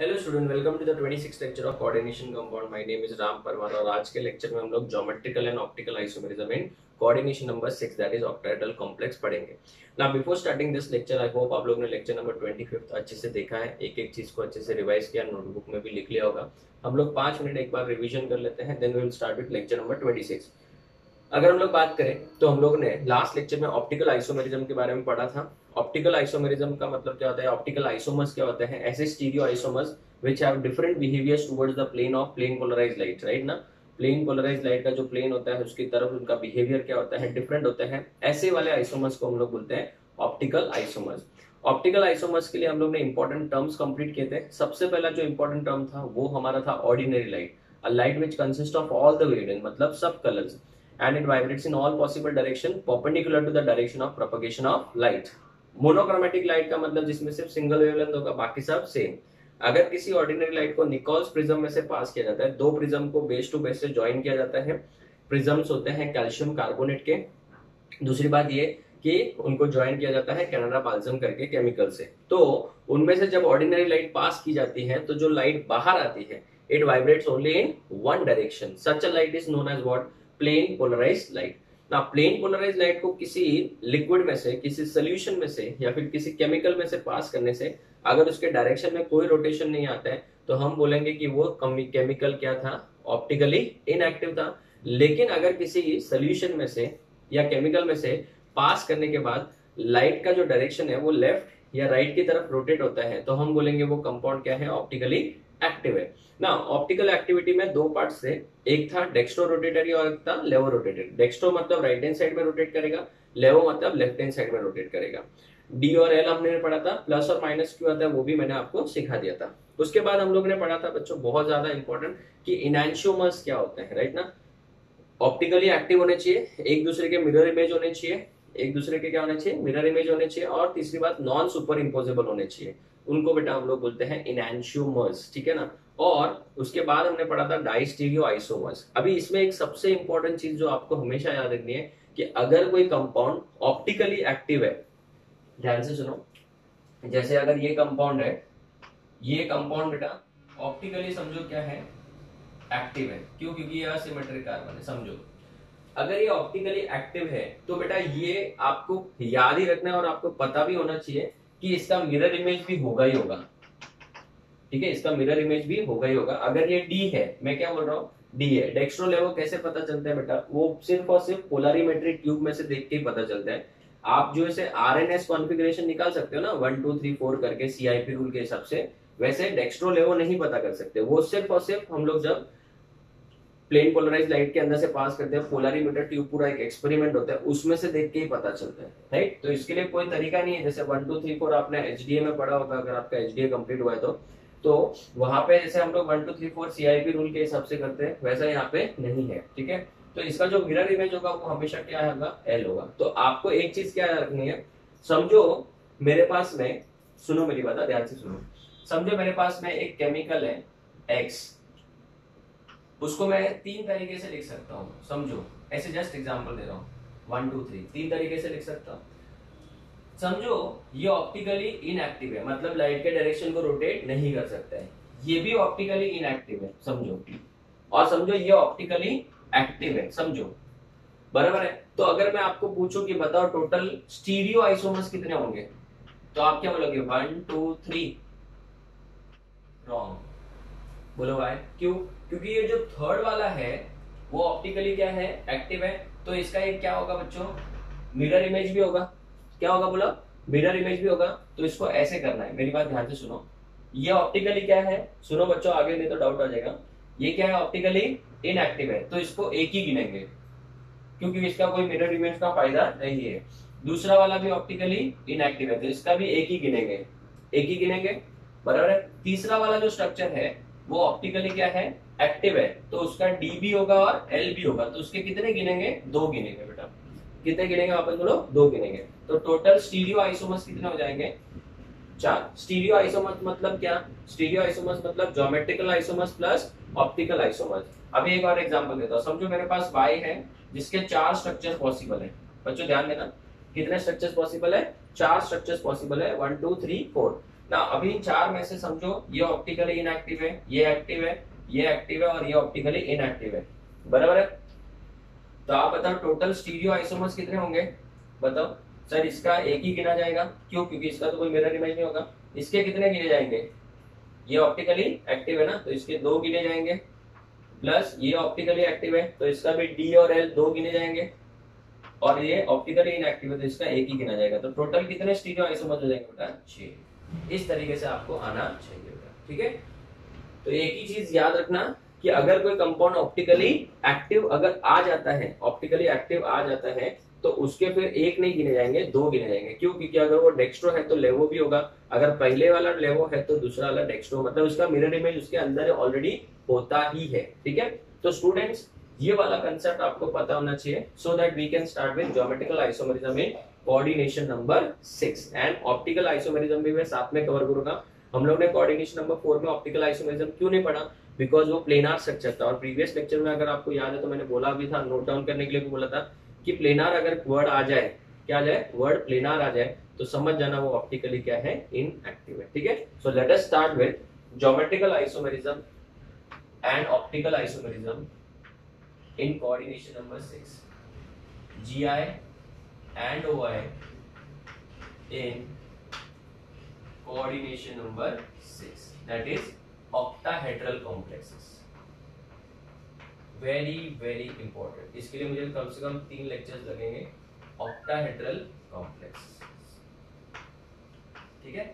Hello student, welcome to the 26th lecture of coordination compound. My name is Ram Parmar और आज के lecture में हम लोग geometrical and optical isomerism in coordination number 6 that is octahedral complex पढ़ेंगे। Now before starting this lecture I hope आप लोगों ने लेक्चर नंबर 25 अच्छे से देखा है, एक एक चीज को अच्छे से रिवाइज किया, नोटबुक में भी लिख लिया होगा। हम लोग 5 मिनट एक बार रिवीजन कर लेते हैं, then we will start with lecture number 26। अगर हम लोग बात करें तो हम लोग ने लास्ट लेक्चर में ऑप्टिकल आइसोमेरिज्म के बारे में पढ़ा था। ऑप्टिकल आइसोमेरिज्म का मतलब क्या होता है, ऑप्टिकल आइसोमर्स क्या होते हैं, ऐसे stereo isomers which have different behaviors towards the plane of plane polarized light, right ना। प्लेन पोलराइज लाइट का जो प्लेन होता है उसकी तरफ उनका बिहेवियर क्या होता है, डिफरेंट होता है। ऐसे वाले आइसोमर्स को हम लोग बोलते हैं ऑप्टिकल आइसोमर्स। ऑप्टिकल आइसोमर्स के लिए हम लोग ने इंपॉर्टेंट टर्म्स कंप्लीट किए थे। सबसे पहला जो इंपॉर्टेंट टर्म था वो हमारा था ordinary light, a light which consist of all the wavelength, मतलब सब colours, and it vibrates in all possible direction perpendicular to the direction of propagation of light. Monochromatic light का मतलब जिसमें सिर्फ सिंगल वेवलेंथ होगा, बाकी सब सेम। अगर किसी ऑर्डिनरी लाइट को निकोल्स प्रिज्म में से पास किया जाता है, दो प्रिज्म को बेस टू बेस से ज्वाइन किया जाता है। प्रिज्म्स होते हैं कैल्शियम कार्बोनेट के। दूसरी बात ये कि उनको ज्वाइन किया जाता है कैनाडा बाल्सम करके केमिकल से। तो उनमें से जब ऑर्डिनरी लाइट पास की जाती है तो जो लाइट बाहर आती है it vibrates only in one direction. Such a light is known as what, plane polarised light. ना प्लेन पोलराइज्ड लाइट को किसी लिक्विड में से, किसी सोल्यूशन में से या फिर किसी केमिकल में से पास करने से अगर उसके डायरेक्शन में कोई रोटेशन नहीं आता है तो हम बोलेंगे कि वो केमिकल क्या था, ऑप्टिकली इनएक्टिव था। लेकिन अगर किसी सोल्यूशन में से या केमिकल में से पास करने के बाद लाइट का जो डायरेक्शन है वो लेफ्ट या राइट की तरफ रोटेट होता है तो हम बोलेंगे वो कंपाउंड क्या है, ऑप्टिकली एक्टिव है ना। ऑप्टिकल एक्टिविटी में दो पार्ट्स थे, एक था डेक्स्ट्रो रोटेटरी और एक था लेवो रोटेटरी। डेक्स्ट्रो मतलब राइट हैंड साइड में रोटेट करेगा, लेवो मतलब लेफ्ट हैंड साइड में रोटेट करेगा। डी और एल हमने पढ़ा था, प्लस और माइनस क्यों आता है वो भी मैंने आपको सिखा दिया था। उसके बाद हम लोग ने पढ़ा था बच्चों बहुत ज्यादा इंपॉर्टेंट कि इनैंशियोमर्स क्या होते हैं, राइट ना। ऑप्टिकली एक्टिव होने चाहिए, एक दूसरे के मिरर इमेज होने चाहिए, एक दूसरे के क्या होने चाहिए, मिरर इमेज होने चाहिए, और तीसरी बात नॉन सुपर इम्पोजेबल होने चाहिए। उनको बेटा हम लोग बोलते हैं इनैंशियोमर्स, ठीक है ना। और उसके बाद हमने पढ़ा था डाइस्टीरियो आइसोमर्स। अभी इसमें एक सबसे इंपॉर्टेंट चीज जो आपको हमेशा याद रखनी है कि अगर कोई कंपाउंड ऑप्टिकली एक्टिव है, ध्यान से सुनो, जैसे अगर ये कंपाउंड है, ये कंपाउंड बेटा ऑप्टिकली समझो क्या है, एक्टिव है। क्यों? क्योंकि ये असिमेट्रिक कार्बन है। समझो अगर ये ऑप्टिकली एक्टिव है तो बेटा ये आपको याद ही रखना है और आपको पता भी होना चाहिए कि इसका मिरर इमेज भी होगा ही होगा, ठीक है, इसका मिरर इमेज भी होगा ही होगा। अगर ये डी है, मैं क्या बोल रहा हूँ, डी है। डेक्स्ट्रो लेवो कैसे पता चलता है बेटा, वो सिर्फ और सिर्फ पोलरिमेट्रिक ट्यूब में से देख के ही पता चलता है। आप जो इसे आरएनएस कॉन्फ़िगरेशन निकाल सकते हो ना 1 2 3 4 करके सीआईपी रूल के हिसाब से, वैसे डेक्स्ट्रो लेवो नहीं पता कर सकते। वो सिर्फ और सिर्फ हम लोग जब प्लेन पोलराइज लाइट के अंदर से पास करते हैं, पोलरीमीटर ट्यूब पूरा एक एक्सपेरिमेंट होता है, उसमें से देख के ही पता चलता है, राइट। तो इसके लिए कोई तरीका नहीं है, जैसे 1 2 3 4 आपने एचडीए में पढ़ा होगा, अगर आपका एचडीए कंप्लीट हुआ है तो वहां पे जैसे हम लोग 1 2 3 4 सीआईपी रूल के हिसाब से करते हैं, वैसा यहाँ पे नहीं है, ठीक है। तो इसका जो मिरर इमेज होगा वो हमेशा क्या होगा, एल होगा। तो आपको एक चीज क्या रखनी है, समझो मेरे पास में, सुनो मेरी बात ध्यान से सुनो, समझो मेरे पास में एक केमिकल है एक्स, उसको मैं 3 तरीके से लिख सकता हूँ। समझो ऐसे जस्ट एग्जांपल दे रहा हूँ, 1 2 3 3 तरीके से लिख सकता हूँ। समझो ये ऑप्टिकली इनएक्टिव है, मतलब लाइट के डायरेक्शन को रोटेट नहीं कर सकता है। ये भी ऑप्टिकली इनएक्टिव है, समझो। और समझो ये ऑप्टिकली एक्टिव है, समझो, बराबर है। तो अगर मैं आपको पूछूं कि बताओ टोटल स्टीरियो आइसोमर्स कितने होंगे, तो आप क्या बोलोगे, 1 2 3। रॉन्ग। बोलो भाई क्यों? क्योंकि ये जो थर्ड वाला है वो ऑप्टिकली क्या है, एक्टिव है। तो इसका एक क्या होगा बच्चों, मिरर इमेज भी होगा। क्या होगा बोला, मिरर इमेज भी होगा। तो इसको ऐसे करना है, मेरी बात ध्यान से सुनो। ये ऑप्टिकली क्या है, सुनो बच्चों आगे नहीं तो डाउट आ जाएगा। ये क्या है, ऑप्टिकली इनएक्टिव है, तो इसको एक ही गिनेंगे क्योंकि इसका कोई मिरर इमेज का फायदा नहीं है। दूसरा वाला भी ऑप्टिकली इनएक्टिव है तो इसका भी एक ही गिनेंगे, एक ही गिनेंगे, बराबर है। तीसरा वाला जो स्ट्रक्चर है वो ऑप्टिकली क्या है, एक्टिव है, तो उसका डी भी होगा और एल भी होगा। तो उसके कितने गिनेंगे, 2 गिनेंगे बेटा। कितने गिनेंगे वापस बोलो, 2 गिनेंगे। तो टोटल स्टीरियो आइसोमर्स कितने हो जाएंगे, 4। स्टीरियो आइसोमर्स मतलब क्या, स्टीरियो आइसोमर्स मतलब geometrical isomers plus optical isomers. अभी एक और एग्जांपल देता हूं। समझो मेरे पास Y है जिसके 4 स्ट्रक्चर पॉसिबल है। बच्चों ध्यान देना, कितने स्ट्रक्चर्स पॉसिबल है, 4 स्ट्रक्चर्स पॉसिबल है, 1 2 3 4। ना अभी इन चार में से समझो ये ऑप्टिकली इनएक्टिव है, ये एक्टिव है, ये एक्टिव है और ये ऑप्टिकली इनएक्टिव है, बराबर है। तो आप बताओ टोटल स्टीरियो आइसोमर्स कितने होंगे, बताओ। सर इसका एक ही गिना जाएगा, क्यों? क्योंकि इसका तो कोई मिरर इमेज नहीं होगा। इसके कितने गिने जाएंगे? ये ऑप्टिकली एक्टिव है ना, तो इसके दो गिने जाएंगे, प्लस ये ऑप्टिकली एक्टिव है तो इसका भी डी और एल दो गिने जाएंगे, और ये ऑप्टिकली इनएक्टिव है तो इसका एक ही गिना जाएगा। तो टोटल कितने स्टीरियो आइसोमर्स हो जाएंगे बेटा? 6। इस तरीके से आपको आना चाहिए बेटा, ठीक है। तो एक ही चीज याद रखना कि अगर कोई कंपाउंड ऑप्टिकली एक्टिव अगर आ जाता है, ऑप्टिकली एक्टिव आ जाता है, तो उसके फिर एक नहीं गिने जाएंगे, दो गिने जाएंगे। क्यों? क्योंकि अगर वो डेक्स्ट्रो है तो लेवो भी होगा, अगर पहले वाला लेवो है तो दूसरा वाला डेक्स्ट्रो, मतलब उसका मिरर इमेज उसके अंदर ऑलरेडी होता ही है, ठीक है। तो स्टूडेंट्स ये वाला कंसेप्ट आपको पता होना चाहिए, so that we can start with geometrical isomerism in coordination number 6 and optical isomerism भी मैं साथ में कवर करूंगा। हम लोग ने कोऑर्डिनेशन नंबर 4 में ऑप्टिकल आइसोमेरिज्म क्यों नहीं पढ़ा? बिकॉज वो प्लेनार स्ट्रक्चर था, और प्रीवियस लेक्चर में अगर आपको याद है तो मैंने बोला भी था, नोट डाउन करने के लिए भी बोला था कि प्लेनार अगर वर्ड आ जाए, क्या आ जाए? वर्ड प्लेनार आ जाए तो समझ जाना वो ऑप्टिकली क्या है? इनएक्टिव है, ठीक है। So let us start with geometrical isomerism and optical isomerism in coordination number 6, GI and OI in coordination number 6, that is octahedral complexes. very important, इसके लिए मुझे कम से कम 3 लेक्चर्स लगेंगे। octahedral complexes, ठीक है।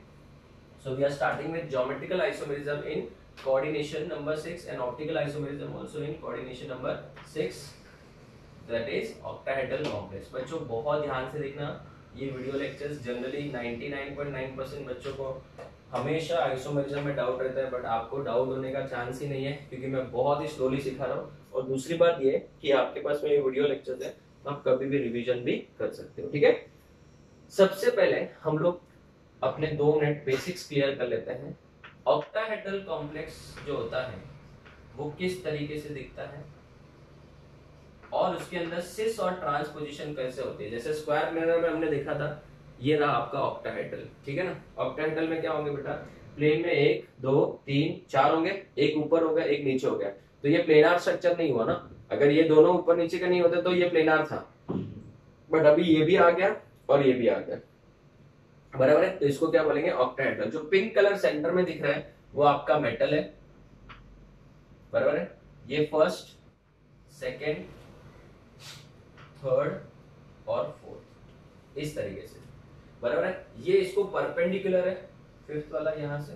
So we are starting with geometrical isomerism in coordination number 6 and optical isomerism also in coordination number 6, that is octahedral complex। बच्चों बहुत ध्यान से देखना, ये वीडियो लेक्चर्स जनरली 99.9% बच्चों को हमेशा आइसोमेरिज्म में डाउट रहता है, बट आपको डाउट होने का चांस ही नहीं है क्योंकि मैं बहुत ही स्लोली सिखा रहा हूँ। और दूसरी बात ये कि आपके पास में ये वीडियो लेक्चर्स है तो आप कभी भी रिवीजन भी कर सकते हो, ठीक है। सबसे पहले हम लोग अपने 2 मिनट बेसिक्स क्लियर कर लेते हैं। ऑक्टाहेड्रल कॉम्प्लेक्स जो होता है वो किस तरीके से दिखता है और उसके अंदर सिस और ट्रांसपोजिशन कैसे होती है। जैसे स्क्वायर मिरर में हमने देखा था, ये रहा आपका ऑक्टाहेड्रल, ठीक है ना। ऑक्टाहेड्रल में क्या होंगे बेटा? प्लेन में 1 2 3 4 होंगे, एक ऊपर हो गया एक नीचे हो गया, तो ये प्लेनार स्ट्रक्चर नहीं हुआ ना। अगर ये दोनों ऊपर नीचे का नहीं होते तो ये प्लेनार था, बट अभी ये भी आ गया और ये भी आ गया, बराबर है। तो इसको क्या बोलेंगे? ऑक्टाहेड्रल। जो पिंक कलर सेंटर में दिख रहा है वो आपका मेटल है, बराबर है। ये फर्स्ट, सेकेंड, थर्ड और फोर्थ, इस तरीके से, बराबर है। ये इसको परपेंडिकुलर है, फिफ्थ वाला यहां से,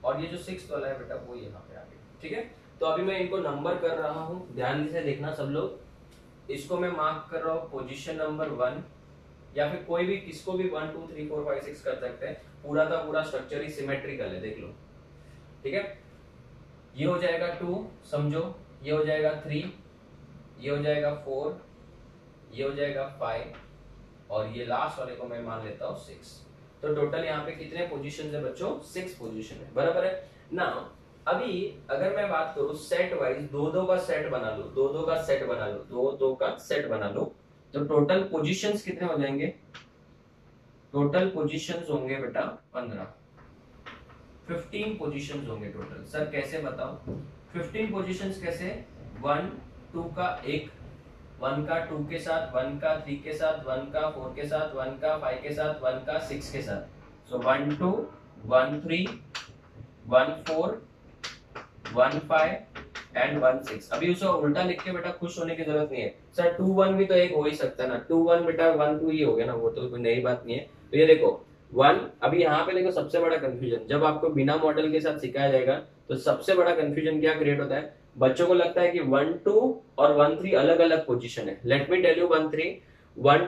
और ये जो सिक्स्थ वाला है बेटा वो यहाँ पे आ गया, ठीक है। तो अभी मैं इनको नंबर कर रहा हूं, ध्यान से देखना सब लोग। इसको मैं मार्क कर रहा हूं पोजीशन नंबर 1, या फिर कोई भी किसको भी 1 2 3 4 5 6 कर सकते हैं। पूरा का पूरा स्ट्रक्चर ही सिमेट्रिकल है, देख लो, ठीक है। ये हो जाएगा 2, समझो, ये हो जाएगा 3, ये हो जाएगा 4, ये हो जाएगा 5, और ये लास्ट वाले को मैं मान लेता हूँ 6। तो टोटल यहाँ पे कितने पोजीशन है बच्चों? 6 पोजीशन है, बराबर है ना। अभी अगर मैं बात करूँ सेट वाइज, 2-2 का सेट बना लो, 2-2 का सेट बना लो, 2-2 का सेट बना लो, तो टोटल पोजीशंस कितने हो जाएंगे? टोटल पोजीशंस होंगे बेटा 15 पोजीशंस होंगे टोटल। सर कैसे बताओ? 15 पोजीशंस कैसे? 1 2 का 1, 1 का 2 के साथ, 1 का 3 के साथ, 1 का 4 के साथ, 1 का 5 के साथ, 1 का 6 के साथ। सो 1 2 1 3 1 4 1 5 एंड 1 6। अभी उसे उल्टा लिख के बेटा खुश होने की जरूरत नहीं है। सर 2 1 भी तो एक हो ही सकता है ना, 2 1 बेटा 1 2 ही हो गया ना, वो तो कोई नई बात नहीं है। तो ये देखो 1, अभी यहाँ पे देखो सबसे बड़ा कंफ्यूजन, जब आपको बिना मॉडल के साथ सिखाया जाएगा तो सबसे बड़ा कंफ्यूजन क्या क्रिएट होता है? बच्चों को लगता है कि 1 2 और 1 3 अलग अलग पोजीशन है। Let me tell you 1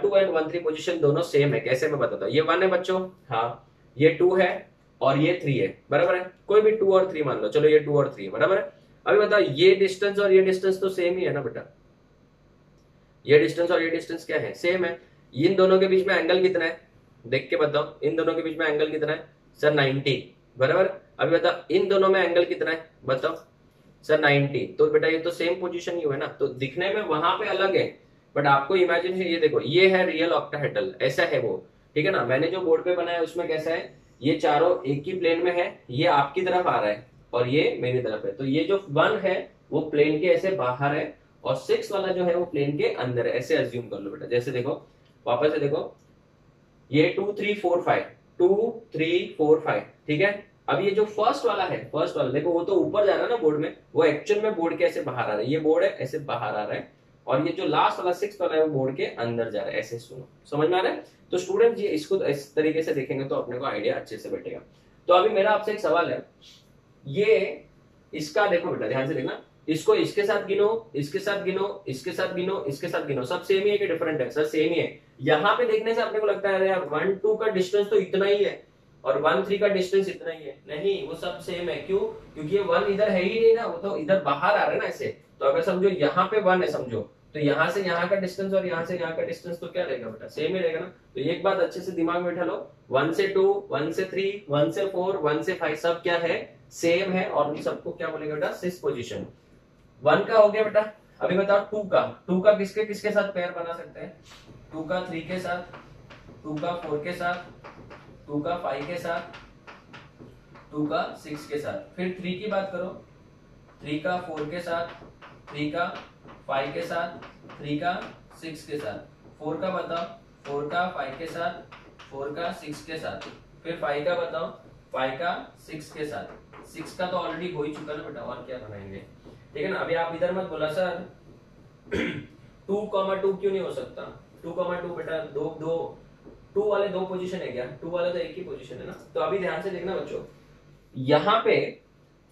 2 and 1 3 position दोनों सेम है। कैसे मैं बताता हूँ। ये 1 है बच्चों, हाँ, ये 2 है और ये 3 है, बराबर है। कोई भी 2 और 3 मान लो, चलो ये 2 और 3 है, बराबर है। अभी बताओ ये डिस्टेंस और ये डिस्टेंस तो सेम ही है ना बेटा, ये डिस्टेंस और ये डिस्टेंस क्या है? सेम है। इन दोनों के बीच में एंगल कितना है? देख के बताओ, इन दोनों के बीच में एंगल कितना है? सर 90, बराबर। अभी बताओ इन दोनों में एंगल कितना है? बताओ सर 90। तो बेटा ये तो सेम पोजीशन ही हुआ ना, तो दिखने में वहां पे अलग है, बट आपको इमेजिन, ये देखो ये है रियल ऑक्टाहेड्रल, ऐसा है वो, ठीक है ना। मैंने जो बोर्ड पे बनाया उसमें कैसा है, ये चारों एक ही प्लेन में है, ये आपकी तरफ आ रहा है और ये मेरी तरफ है, तो ये जो 1 है वो प्लेन के ऐसे बाहर है और 6 वाला जो है वो प्लेन के अंदर है, ऐसे अज्यूम कर लो बेटा। जैसे देखो वापस से देखो, ये 2 3 4 5, 2 3 4 5, ठीक है। अब ये जो फर्स्ट वाला है, फर्स्ट वाला देखो वो तो ऊपर जा रहा है ना बोर्ड में, वो एक्चुअल में बोर्ड के ऐसे बाहर आ रहा है, ये बोर्ड है ऐसे बाहर आ रहा है, और ये जो लास्ट वाला 6 वाला है वो बोर्ड के अंदर जा रहा है, ऐसे सुनो, समझ में आ रहा है। तो स्टूडेंट ये इसको इस तरीके से देखेंगे तो अपने को आइडिया अच्छे से बैठेगा। तो अभी मेरा आपसे एक सवाल है, ये इसका देखो बेटा ध्यान से देखना, इसको इसके साथ गिनो, इसके साथ गिनो, इसके साथ गिनो, इसके साथ गिनो, सब सेम ही है कि डिफरेंट है? सर सेम ही है। यहाँ पे देखने से अपने को लगता है यार 1 2 का डिस्टेंस तो इतना ही है और 1 3 का डिस्टेंस इतना ही है, नहीं वो सब सेम है। क्यों? क्योंकि ये 1 इधर है ही नहीं ना, वो तो इधर बाहर आ रहा है ना ऐसे। तो अगर समझो यहाँ पे 1 है समझो, तो यहाँ से यहाँ का डिस्टेंस और यहाँ से यहाँ का डिस्टेंस तो क्या रहेगा बेटा, सेम ही रहेगा ना। तो एक बात अच्छे से दिमाग में बैठा लो, 1 से 2, 1 से 3, 1 से 4, 1 से 5 सब क्या है, सेम है, और उन सबको क्या बोलेगा बेटा, सिस पोजीशन। 1 का हो गया बेटा। अभी बताओ 2 का, 2 का किसके किसके साथ पेयर बना सकते हैं? 2 का 3 के साथ, 2 का 4 के साथ, 2 का 5 के साथ, 2 का 6 के साथ। फिर 3 की बात करो, 3 का 4 के साथ, 3 का 5 के साथ, 3 का 6 के साथ। 4 का बताओ, 4 का 5 के साथ, 4 का 6 के साथ। फिर 5 का बताओ, 5 का 6 के साथ। 6 का तो ऑलरेडी हो ही चुका ना बेटा, और क्या बनाएंगे, ठीक है ना। अभी आप इधर मत बोला सर 2,2 क्यों नहीं हो सकता, 2,2 बेटा, दो दो 2 वाले 2 पोजीशन है क्या? 2 वाले तो एक ही पोजीशन है ना। तो अभी ध्यान से देखना बच्चों, यहाँ पे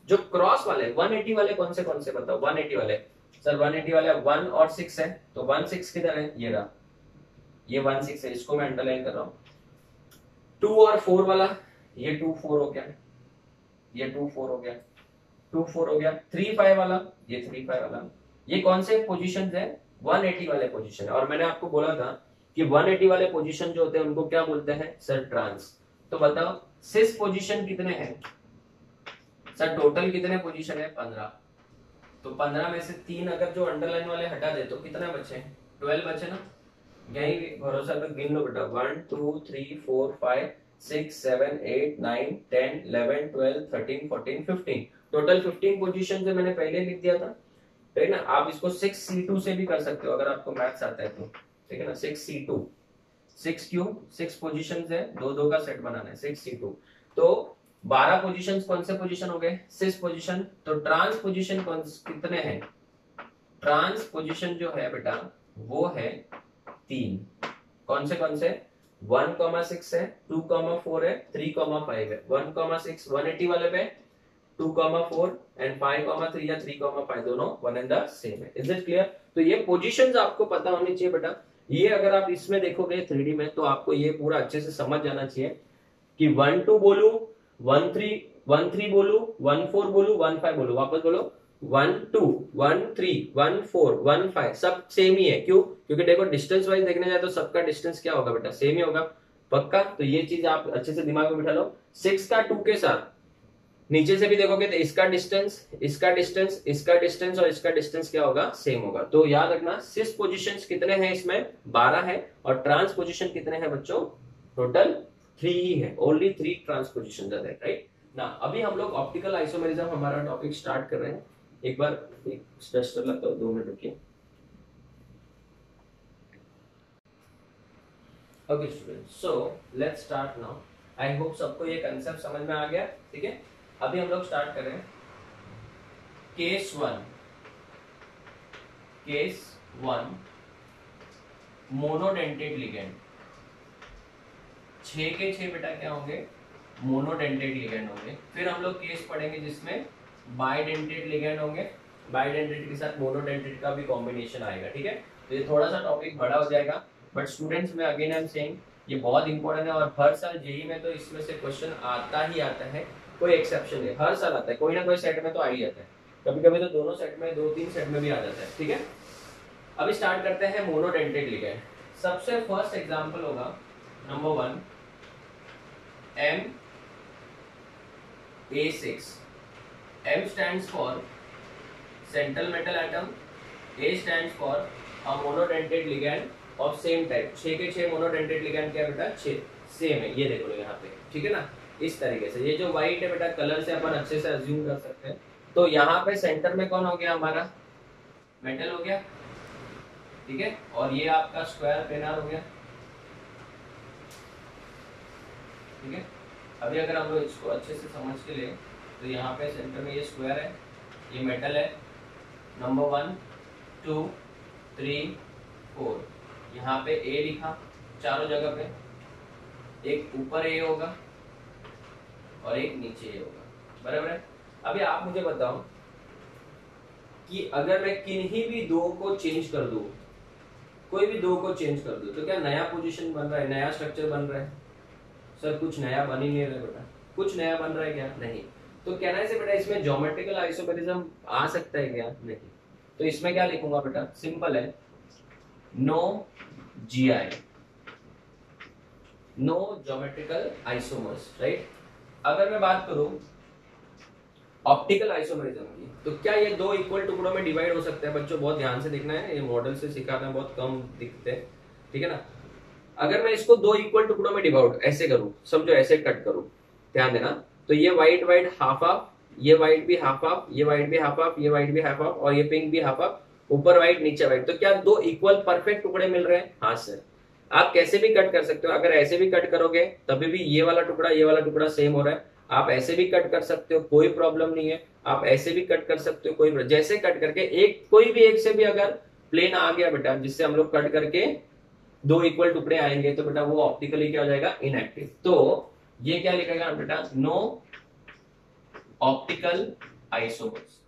जो क्रॉस वाले 180 वाले कौन से बताओ, 180 वाले सर 180 वाले 1 और 6 है, तो 1 6 किधर है, ये रहा, ये 1 6 है, इसको मैं अंडरलाइन कर रहा हूँ। 2 और 4 वाला, ये 2 4 हो गया, ये 2 4 हो गया, 2 4 हो गया। 3 5 वाला, ये 3 5 वाला, ये कौन से पोजीशंस है, 180 वाले पोजीशन है। और मैंने आपको बोला था कि 180 वाले पोजीशन जो होते हैं उनको क्या बोलते हैं सर, ट्रांस। तो बताओ सिस पोजीशन कितने हैं सर, टोटल कितने पोजीशन है, 15। तो 15 में से 3 अगर जो अंडरलाइन वाले हटा दे तो कितने बचे, 12 बचे ना। यही भरोसा पे गिन लो बेटा, 1 2 3 4 5 6 7 8 9 10 11 12 13 14 15, टोटल 15 पोजीशन से मैंने पहले लिख दिया था, ठीक है ना। आप इसको 6C2 से भी कर सकते हो अगर आपको मैथ्स आता है तो, ठीक है ना। 6C2, 6 क्यों, 6 पोजीशंस है, दो दो का सेट बनाना है, 6C2। तो 12 पोजीशंस कौन से पोजीशन हो गए, 6 पोजीशन। तो ट्रांस पोजीशन कितने हैं, ट्रांस पोजीशन जो है बेटा वो है 3। कौन से 1,6 है, 2,4 है, 3,5 है। 1,6 180 वाले पे, 2,4 एंड 5,3 या 3,5 दोनों 1 एंड द सेम है। Is it clear? तो ये पोजीशंस आपको पता होनी चाहिए बेटा। ये अगर आप इसमें देखोगे 3D में तो आपको ये पूरा अच्छे से समझ जाना चाहिए कि 1 2 बोलू, 1 3 बोलू, 1 4 बोलू, 1 5 बोलू, वापस बोलो 1 2 1 3 1 4 1 5 सब सेम ही है। क्यों? क्योंकि देखो डिस्टेंस वाइज देखने जाए तो सबका डिस्टेंस क्या होगा बेटा, सेम ही होगा, पक्का। तो ये चीज आप अच्छे से दिमाग में बिठा लो। 6 का 2 के साथ नीचे से भी देखोगे तो इसका डिस्टेंस, इसका डिस्टेंस, इसका डिस्टेंस और इसका डिस्टेंस क्या होगा, सेम होगा। तो याद रखना सिस पोजीशंस कितने हैं इसमें, 12 है, और ट्रांस पोजीशन कितने हैं बच्चों, टोटल 3 ही है, ओनली 3 ट्रांस पोजीशन है, राइट ना। अभी हम लोग ऑप्टिकल आइसोमेरिज्म हमारा टॉपिक स्टार्ट कर रहे हैं। एक बार एक डस्टर लगता है, 2 मिनट रुकिए। Okay students, so let's start now. I hope सबको ये कंसेप्ट समझ में आ गया, ठीक है। अभी हम लोग स्टार्ट कर रहे हैं केस 1। केस 1 मोनोडेंटेड लिगेंड, 6 के 6 बेटा क्या होंगे, मोनोडेंटेड लिगेंड होंगे। फिर हम लोग केस पढ़ेंगे जिसमें बाइडेंटेड लिगेंड होंगे, बाइडेंटेड के साथ मोनोडेंटेड का भी कॉम्बिनेशन आएगा, ठीक है। तो ये थोड़ा सा टॉपिक बड़ा हो जाएगा, बट स्टूडेंट्स में अगेन आई एम सेइंग ये बहुत इंपॉर्टेंट है, और हर साल जेईई में तो इसमें से क्वेश्चन आता ही आता है, कोई एक्सेप्शन नहीं, हर साल आता है, कोई ना कोई सेट में तो आ ही जाता है, कभी कभी तो दोनों सेट में, 2-3 सेट में भी आ जाता है, ठीक है। अभी स्टार्ट करते हैं मोनोडेंटेड लिगेंड। सबसे फर्स्ट एग्जांपल होगा number 1 MA6। M stands for central metal atom, A stands for a monodentate ligand of same type, 6 के 6 मोनोडेंटेट लिगैंड क्या बेटा 6 सेम है, ये देख लो यहाँ पे, ठीक है ना। इस तरीके से ये जो व्हाइट है बेटा कलर से अपन अच्छे से अज्यूम कर सकते हैं। तो यहाँ पे सेंटर में कौन हो गया हमारा, मेटल हो गया, ठीक है, और ये आपका स्क्वायर प्लेनार हो गया, ठीक है। अभी अगर हम लोग इसको अच्छे से समझ के ले तो यहाँ पे सेंटर में ये स्क्वायर है, ये मेटल है, नंबर 1 2 3 4, यहाँ पे ए लिखा चारों जगह पे, एक ऊपर ए होगा और एक नीचे ए होगा, बराबर है। अभी आप मुझे बताओ कि अगर मैं किन्हीं भी दो को चेंज कर दूं, कोई भी दो को चेंज कर दूं, तो क्या नया पोजीशन बन रहा है, नया स्ट्रक्चर बन रहा है? सर कुछ नया बन ही नहीं रहा बेटा, कुछ नया बन रहा है क्या? नहीं। तो कहना है बेटा इसमें ज्योमेट्रिकल आइसोमेरिज्म आ सकता है क्या? नहीं। तो इसमें क्या लिखूंगा बेटा, सिंपल है, no GI, no geometrical isomers, right. अगर मैं बात करूं ऑप्टिकल आइसोमेरिज्म की, तो क्या ये दो इक्वल टुकड़ों में डिवाइड हो सकते हैं? बच्चों बहुत ध्यान से देखना है, ये मॉडल से सिखाना है, बहुत कम दिखते हैं, ठीक है ना। अगर मैं इसको दो इक्वल टुकड़ों में डिवाइड ऐसे करूं, समझो ऐसे कट करूं, ध्यान देना, तो ये व्हाइट व्हाइट हाफ हाफ, ये व्हाइट भी हाफ हाफ, ये व्हाइट भी हाफ हाफ, ये व्हाइट भी हाफ हाफ, और ये पिंक भी हाफ हाफ, ऊपर व्हाइट नीचे व्हाइट, तो क्या दो इक्वल परफेक्ट टुकड़े मिल रहे हैं? हाँ सर। आप कैसे भी कट कर सकते हो, अगर ऐसे भी कट करोगे तभी भी ये वाला टुकड़ा सेम हो रहा है, आप ऐसे भी कट कर सकते हो, कोई प्रॉब्लम नहीं है, आप ऐसे भी कट कर सकते हो, कोई जैसे कट करके एक कोई भी एक से भी अगर प्लेन आ गया बेटा जिससे हम लोग कट करके दो इक्वल टुकड़े आएंगे, तो बेटा वो ऑप्टिकली क्या हो जाएगा, इनएक्टिव। तो ये क्या लिखेगा बेटा, no optical isomers,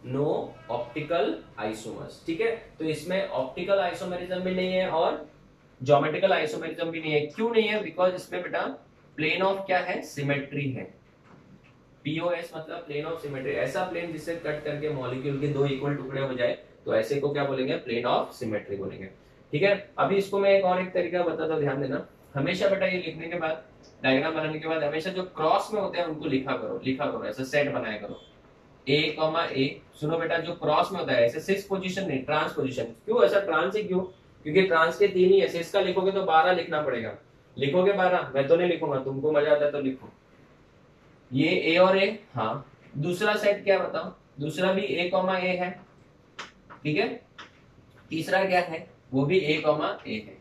no optical isomers, ठीक है। तो इसमें ऑप्टिकल आइसोमेरिज्म भी नहीं है और ज्योमेट्रिकल आइसोमेरिज्म भी नहीं है। क्यों नहीं है? बिकॉज इसमें बेटा प्लेन ऑफ क्या है, सिमेट्री है, पीओएस मतलब प्लेन ऑफ सिमेट्री, ऐसा प्लेन जिससे कट करके मॉलिक्यूल के दो इक्वल टुकड़े हो जाए, तो ऐसे को क्या बोलेंगे, प्लेन ऑफ सिमेट्री बोलेंगे, ठीक है। अभी इसको मैं एक और एक तरीका बताता हूं, ध्यान देना। हमेशा बेटा ये लिखने के बाद, डायग्राम बनाने के बाद हमेशा जो क्रॉस में होते हैं उनको लिखा करो, ऐसा सेट बनाया करो, ए कॉमा ए। सुनो बेटा, जो क्रॉस में होता है ऐसे 6 पोजीशन नहीं, ट्रांस पोजीशन। क्यों ऐसा ट्रांस ही क्यों? क्योंकि ट्रांस के 3 ही है, 6 का लिखोगे तो 12 लिखना पड़ेगा। लिखोगे 12? मैं तो नहीं लिखूंगा, तुमको मजा आता है तो लिखो। ये ए और ए, हाँ। दूसरा सेट क्या बताओ, दूसरा भी ए कॉमा ए है, ठीक है। तीसरा क्या है, वो भी ए कॉमा ए है।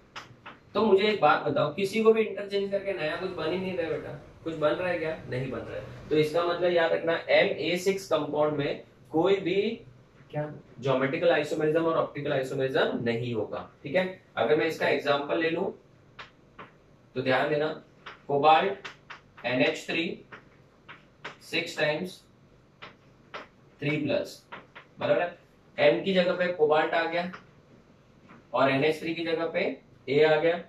तो मुझे एक बात बताओ, किसी को भी इंटरचेंज करके नया कुछ बन ही नहीं रहा बेटा, कुछ बन रहा है क्या? नहीं बन रहा है। तो इसका मतलब याद रखना, Ma6 कंपाउंड में कोई भी क्या ज्योमेट्रिकल आइसोमेरिज्म और ऑप्टिकल आइसोमेरिज्म नहीं होगा, ठीक है। अगर मैं इसका एग्जांपल ले लूं तो ध्यान देना, कोबाल्ट NH3 6 टाइम्स 3+, बराबर है। M की जगह पे कोबाल्ट आ गया और NH3 की जगह पे A आ गया,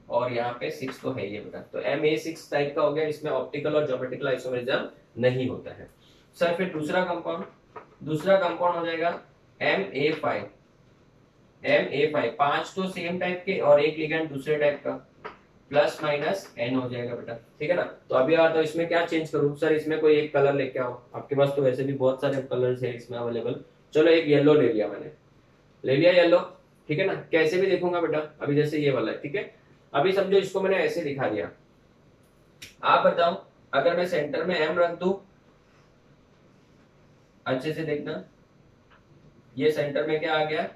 और यहाँ पे 6 तो है ये बेटा, तो Ma6 टाइप का हो गया, इसमें ऑप्टिकल और ज्योमेट्रिकल आइसोमेरिज्म नहीं होता है। सर फिर दूसरा कंपाउंड हो जाएगा Ma5, 5 तो सेम टाइप के और एक लिगैंड दूसरे टाइप का, प्लस माइनस N हो जाएगा बेटा, ठीक है ना। तो अभी यार तो इसमें क्या चेंज करूं? सर इसमें कोई एक कलर लेके आओ, आपके पास तो वैसे भी बहुत सारे कलर्स है इसमें अवेलेबल। चलो एक येलो ले लिया मैंने, ले लिया येलो, ठीक है ना। कैसे भी देखूंगा बेटा, अभी जैसे ये वाला है, ठीक है। अभी समझो इसको मैंने ऐसे दिखा दिया, आप बताओ अगर मैं सेंटर में M रख दूं, अच्छे से देखना, ये सेंटर में क्या आ गया,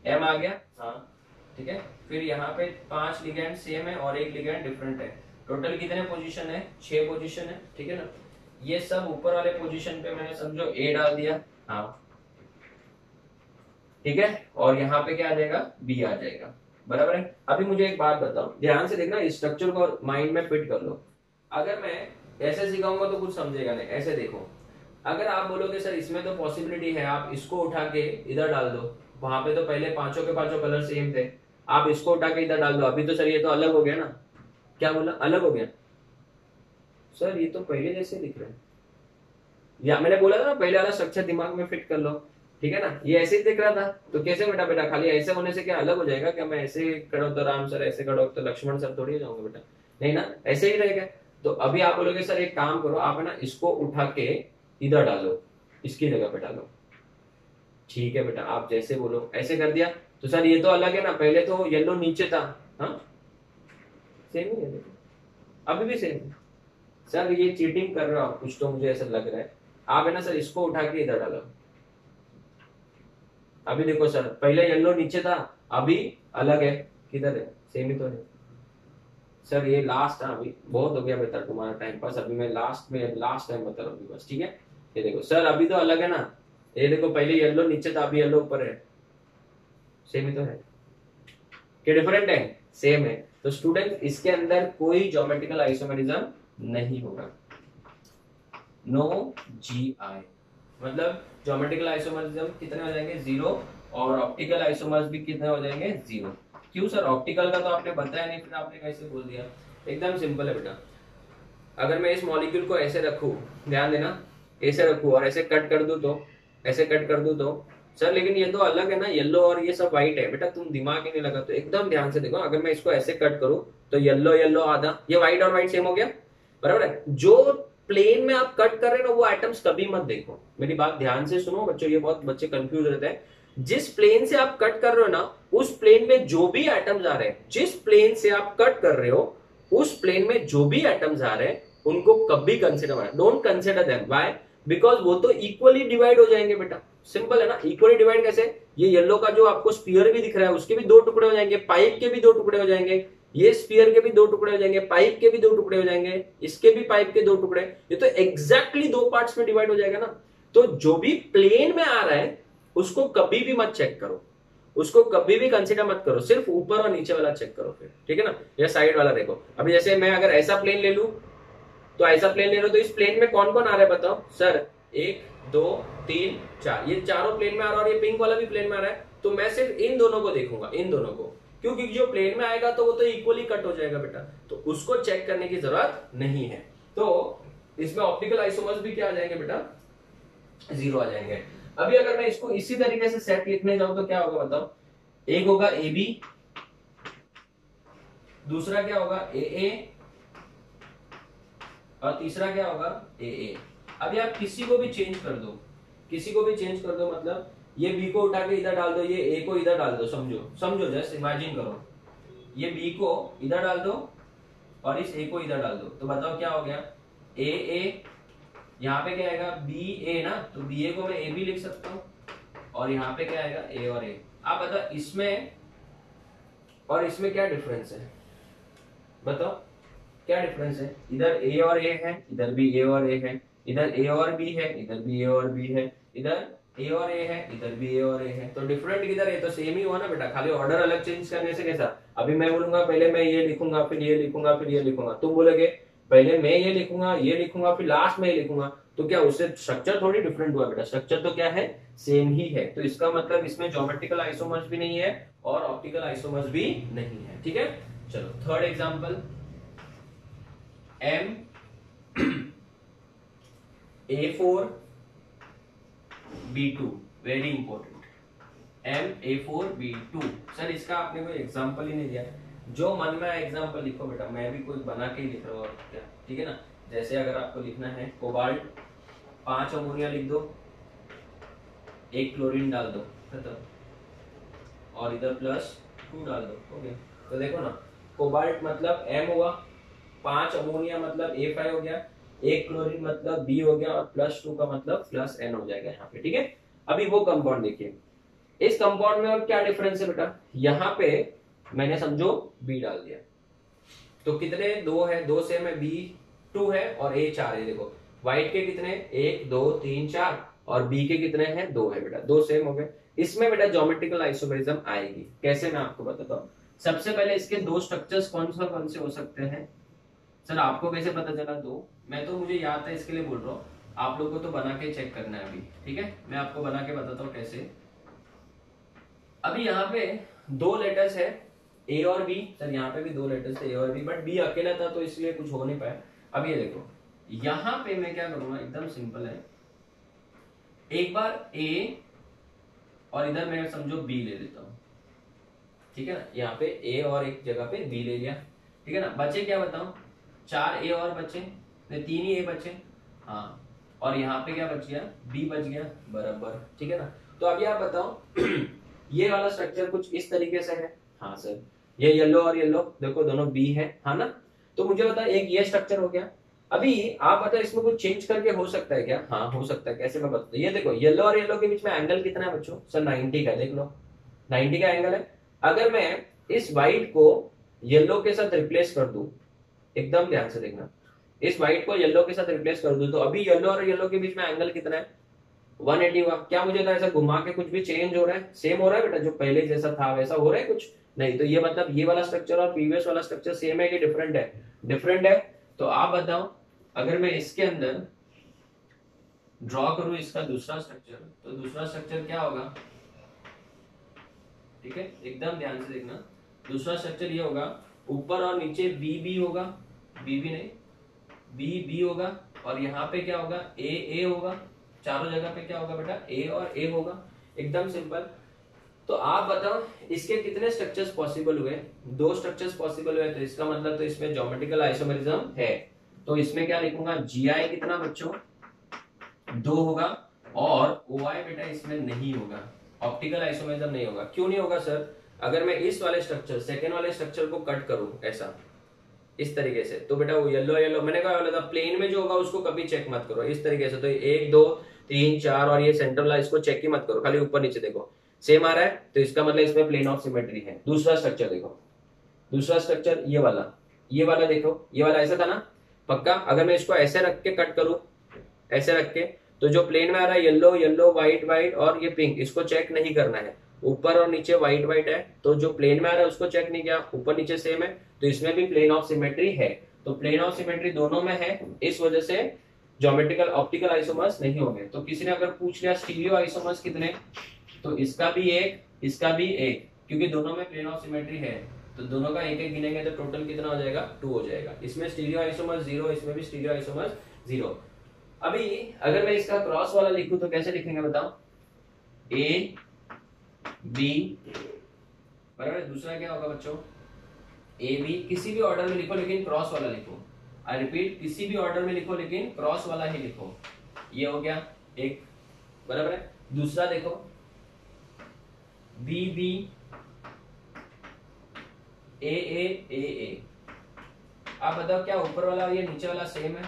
M आ गया, हाँ, ठीक है। फिर यहाँ पे 5 लिगैंड सेम है और एक लिगैंड डिफरेंट है, टोटल कितने पोजीशन है, 6 पोजीशन है, ठीक है ना। ये सब ऊपर वाले पोजीशन पे मैंने समझो A डाल दिया, हाँ, ठीक है, और यहाँ पे क्या आ जाएगा, B आ जाएगा, बराबर है। अभी मुझे एक बात बताओ, ध्यान से देखना, इस स्ट्रक्चर को माइंड में फिट कर लो। अगर मैं ऐसे सिखाऊंगा तो कुछ समझेगा नहीं, ऐसे देखो, अगर आप बोलोगे सर इसमें तो पॉसिबिलिटी है, आप इसको उठा के इधर डाल दो, वहां पे तो पहले पांचों के पांचों कलर सेम थे, आप इसको उठा के इधर डाल दो, अभी तो सर ये तो अलग हो गया ना। क्या बोला, अलग हो गया? सर ये तो पहले जैसे दिख रहे हैं, या मैंने बोला था ना पहले वाला स्ट्रक्चर दिमाग में फिट कर लो, ठीक है ना। ये ऐसे ही दिख रहा था, तो कैसे बेटा, बेटा खाली ऐसे होने से क्या अलग हो जाएगा क्या? मैं ऐसे खड़ा तो राम सर, ऐसे खड़ा तो लक्ष्मण सर थोड़ी हो जाऊंगा बेटा, नहीं ना, ऐसे ही रहेगा। तो अभी आप बोलोगे सर एक काम करो, आप है ना इसको उठा के इधर डालो, इसकी जगह पे डालो, ठीक है बेटा, आप जैसे बोलो ऐसे कर दिया, तो सर ये तो अलग है ना, पहले तो येलो नीचे था। हाँ सेम ही है देखो, अभी भी सेम है। सर ये चीटिंग कर रहे हो आप कुछ, तो मुझे ऐसा लग रहा है। आप है ना सर इसको उठा के इधर डालो। अभी देखो सर, पहले येलो नीचे था, अभी अलग है। किधर है, सेम ही तो है। सर ये लास्ट है, अभी बहुत हो गया बेटा तुम्हारा टाइम पास, अभी मैं लास्ट टाइम बता रहा हूँ बस, ठीक है। ये देखो सर अभी तो अलग है ना, ये देखो पहले येलो नीचे था, अभी येलो ऊपर है। सेम ही तो है, क्या डिफरेंट है? सेम है। तो स्टूडेंट इसके अंदर कोई ज्योमेट्रिकल आइसोमेरिज्म नहीं होगा, नो GI। मतलब ज्योमेट्रिकल आइसोमर्स कितने हो जाएंगे, 0। और ऑप्टिकल आइसोमर्स भी कितने हो जाएंगे, 0। क्यों सर, ऑप्टिकल का तो आपने बताया नहीं, फिर आपने कैसे बोल दिया? एकदम सिंपल है बेटा। अगर मैं इस मॉलिक्यूल को ऐसे रखूं, ध्यान देना, ऐसे रखूं और ऐसे कट कर दूं तो, ऐसे कट कर दूं तो सर, लेकिन ये तो अलग है ना, येलो और ये सब व्हाइट है बेटा, तुम दिमाग ही नहीं लगा तो एकदम ध्यान से देखो। अगर मैं इसको ऐसे कट करूं तो येलो येलो आधा, ये व्हाइट और व्हाइट सेम हो गया, बराबर है। जो प्लेन में आप कट कर रहे हो ना, वो एटम्स कभी मत देखो, मेरी बात ध्यान से सुनो बच्चों, ये बहुत बच्चे कंफ्यूज रहते हैं। जिस प्लेन से आप कट कर रहे हो ना, उस प्लेन में जो भी एटम्स आ रहे हैं, जिस प्लेन से आप कट कर रहे हो उस प्लेन में जो भी एटम्स आ रहे हैं, उनको कभी consider, don't consider them. Why? Because वो तो इक्वली डिवाइड हो जाएंगे बेटा। सिंपल है ना, इक्वली डिवाइड कैसे? ये येलो का जो आपको स्पीयर भी दिख रहा है, उसके भी दो टुकड़े हो जाएंगे, पाइप के भी दो टुकड़े हो जाएंगे, ये स्फीयर के भी दो टुकड़े हो जाएंगे, पाइप के भी दो टुकड़े हो जाएंगे, इसके भी पाइप के दो टुकड़े, ये तो एग्जैक्टली दो पार्ट्स में डिवाइड हो जाएगा ना। तो जो भी प्लेन में आ रहा है उसको कभी भी मत चेक करो, उसको कभी भी कंसीडर मत करो, सिर्फ ऊपर और नीचे वाला चेक करो फिर, ठीक है ना। या साइड वाला देखो। अभी जैसे मैं अगर ऐसा प्लेन ले लू, तो ऐसा प्लेन ले लो, तो इस प्लेन में कौन कौन आ रहा है बताओ सर? 1 2 3 4, ये चारों प्लेन में आ रहा है और ये पिंक वाला भी प्लेन में आ रहा है। तो मैं सिर्फ इन दोनों को देखूंगा, इन दोनों को, क्योंकि जो प्लेन में आएगा तो वो तो इक्वली कट हो जाएगा बेटा, तो उसको चेक करने की जरूरत नहीं है। तो इसमें ऑप्टिकल आइसोमर्स भी क्या आ जाएंगे बेटा, 0 आ जाएंगे। अभी अगर मैं इसको इसी तरीके से सेट लिखने जाऊं तो क्या होगा बताओ? एक होगा AB, दूसरा क्या होगा AA, और तीसरा क्या होगा AA। अभी आप किसी को भी चेंज कर दो, किसी को भी चेंज कर दो, मतलब ये B को उठा के इधर डाल दो, ये A को इधर डाल दो, समझो समझो, जस्ट इमेजिन करो, ये B को इधर डाल दो और इस A को इधर डाल दो, तो बताओ क्या हो गया? AA, यहाँ पे क्या आएगा BA ना, तो BA को मैं AB लिख सकता हूँ, और यहाँ पे क्या आएगा A और A। आप बताओ इसमें और इसमें क्या डिफरेंस है, बताओ क्या डिफरेंस है? इधर A और A है, इधर भी A और A है, इधर A और B है, इधर भी A और B है, इधर A और A है, इधर भी A और A है, तो डिफरेंट किधर है? तो सेम ही हुआ ना बेटा, खाली ऑर्डर अलग चेंज करने से कैसा? अभी मैं बोलूंगा पहले मैं ये लिखूंगा, फिर ये लिखूंगा, फिर ये लिखूंगा, तुम बोलोगे पहले मैं ये लिखूंगा, फिर लास्ट में ये लिखूंगा, तो क्या उससे स्ट्रक्चर थोड़ी डिफरेंट हुआ बेटा? स्ट्रक्चर तो क्या है, सेम ही है। तो इसका मतलब इसमें ज्योमेट्रिकल आइसोमर्स भी नहीं है और ऑप्टिकल आइसोमर्स भी नहीं है, ठीक है। चलो third example, M A4 B2, very important, M A4 B2। Sir इसका आपने कोई एग्जांपल ही नहीं दिया, जो मन में आए एग्जांपल लिखो बेटा, मैं भी कोई बना के ही लिख रहा हूँ क्या, ठीक है ना। जैसे अगर आपको लिखना है कोबाल्ट 5 अमोनिया लिख दो, 1 क्लोरीन डाल दो, खत्म, और इधर +2 डाल दो, ओके। तो देखो ना, कोबाल्ट मतलब M हुआ, 5 अमोनिया मतलब A5 हो गया, 1 क्लोरीन मतलब B हो गया, और +2 का मतलब +N हो जाएगा यहाँ पे, ठीक है। अभी वो कंपाउंड देखिए, इस कंपाउंड में और क्या डिफरेंस है बेटा? यहाँ पे मैंने समझो B डाल दिया, तो कितने 2 है, 2 से में B2 है और A 4 है। देखो व्हाइट के कितने 1 2 3 4 और B के कितने हैं 2 है बेटा, 2 सेम हो गए। इसमें बेटा ज्योमेट्रिकल आइसोमेरिज्म आएगी, कैसे मैं आपको बताता हूँ। सबसे पहले इसके दो स्ट्रक्चर्स कौन से हो सकते हैं? सर आपको कैसे पता चला दो? मैं तो मुझे याद था इसके लिए बोल रहा हूँ, आप लोग को तो बना के चेक करना है अभी, ठीक है। मैं आपको बना के बताता हूँ कैसे। अभी यहाँ पे 2 लेटर्स है A और B, सर यहाँ पे भी 2 लेटर्स थे A और B, बट B अकेला था तो इसलिए कुछ हो नहीं पाया। अब ये देखो, यहाँ पे मैं क्या करूंगा, एकदम सिंपल है, एक बार A और इधर मैं समझो B ले लेता हूँ, ठीक है ना। यहाँ पे A और एक जगह पे B ले लिया, ठीक है ना। बचे क्या बताऊं, 4 A और बचे, 3 ही A बचे, हाँ, और यहाँ पे क्या बच गया, B बच गया, बराबर, ठीक है ना। तो अभी आप बताओ ये वाला स्ट्रक्चर कुछ इस तरीके से है। हाँ सर, ये येलो और येलो देखो दोनों बी है, हाँ ना। तो मुझे बता एक ये स्ट्रक्चर हो गया। अभी आप बताओ इसमें कुछ चेंज करके हो सकता है क्या? हाँ हो सकता है। कैसे मैं बताता हूँ, ये देखो येलो और येलो के बीच में एंगल कितना है बच्चों? सर 90 का है, देख लो 90 का एंगल है। अगर मैं इस व्हाइट को येलो के साथ रिप्लेस कर दूं, एकदम ध्यान से देखना, इस व्हाइट को येलो के साथ रिप्लेस कर दूं तो अभी येलो और येलो के बीच में एंगल कितना है? 180 हुआ। क्या मुझे था ऐसा घुमा के कुछ भी चेंज हो रहा है? सेम हो रहा है बेटा, जो पहले जैसा था वैसा हो रहा है कुछ? नहीं। तो ये मतलब ये वाला स्ट्रक्चर और प्रीवियस वाला स्ट्रक्चर सेम है कि डिफरेंट है? डिफरेंट है। तो आप बताओ अगर मैं इसके अंदर ड्रॉ करूं इसका दूसरा स्ट्रक्चर, तो दूसरा स्ट्रक्चर क्या होगा? ठीक है, एकदम ध्यान से देखना। दूसरा स्ट्रक्चर ये होगा, ऊपर और नीचे बी बी होगा, बी बी नहीं बी बी होगा, और यहाँ पे क्या होगा? ए ए होगा। चारों जगह पे क्या होगा बेटा? ए और ए होगा। एकदम सिंपल। तो आप बताओ इसके कितने स्ट्रक्चर्स पॉसिबल हुए? दो स्ट्रक्चर्स पॉसिबल हुए। तो इसका मतलब तो इसमें ज्योमेट्रिकल आइसोमेरिज्म है। तो इसमें क्या लिखूंगा? जीआई कितना बच्चों? 2 होगा। और ओआई बेटा इसमें नहीं होगा, ऑप्टिकल आइसोमेरिज्म नहीं होगा। क्यों नहीं होगा सर? अगर मैं इस वाले स्ट्रक्चर, सेकेंड वाले स्ट्रक्चर को कट करूं ऐसा इस तरीके से, तो बेटा वो येलो येलो मैंने कहा वाला था, प्लेन में जो होगा उसको कभी चेक मत करो इस तरीके से। तो 1 2 3 4 और ये सेंट्रल लाइन इसको चेक ही मत करो, खाली ऊपर नीचे देखो सेम आ रहा है, तो इसका मतलब इसमें प्लेन ऑफ सिमेट्री है। दूसरा स्ट्रक्चर देखो, दूसरा स्ट्रक्चर ये वाला देखो, ये वाला ऐसा था ना पक्का। अगर मैं इसको ऐसे रख के कट करूं, ऐसे रख के, तो जो प्लेन में आ रहा है येलो येलो व्हाइट व्हाइट और ये पिंक, इसको चेक नहीं करना है। ऊपर और नीचे व्हाइट व्हाइट है, तो जो प्लेन में आ रहा है उसको चेक नहीं किया, ऊपर नीचे सेम है, तो इसमें भी प्लेन ऑफ सिमेट्री है। तो प्लेन ऑफ सिमेट्री दोनों में है, इस वजह से ज्योमेट्रिकल ऑप्टिकल आइसोमर्स नहीं होंगे। तो किसी ने अगर पूछ लिया स्टीरियो आइसोमर्स कितने, तो इसका भी एक, इसका भी एक, क्योंकि दोनों में प्लेन ऑफ सिमेट्री है, तो दोनों का एक एक गिनेंगे तो टोटल कितना हो जाएगा? 2 हो जाएगा। इसमें स्टीरियो आइसोमर्स 0, इसमें भी स्टीरियो आइसोमर्स 0। अभी अगर मैं इसका क्रॉस वाला लिखूं तो कैसे लिखेंगे बताओ? ए बी बराबर। दूसरा क्या होगा बच्चों? A B. किसी भी ऑर्डर में लिखो लेकिन क्रॉस वाला लिखो। आई रिपीट, किसी भी ऑर्डर में लिखो लेकिन क्रॉस वाला ही लिखो। ये हो गया एक, बराबर है। दूसरा देखो बी बी ए ए ए ए। आप बताओ क्या ऊपर वाला और ये नीचे वाला सेम है?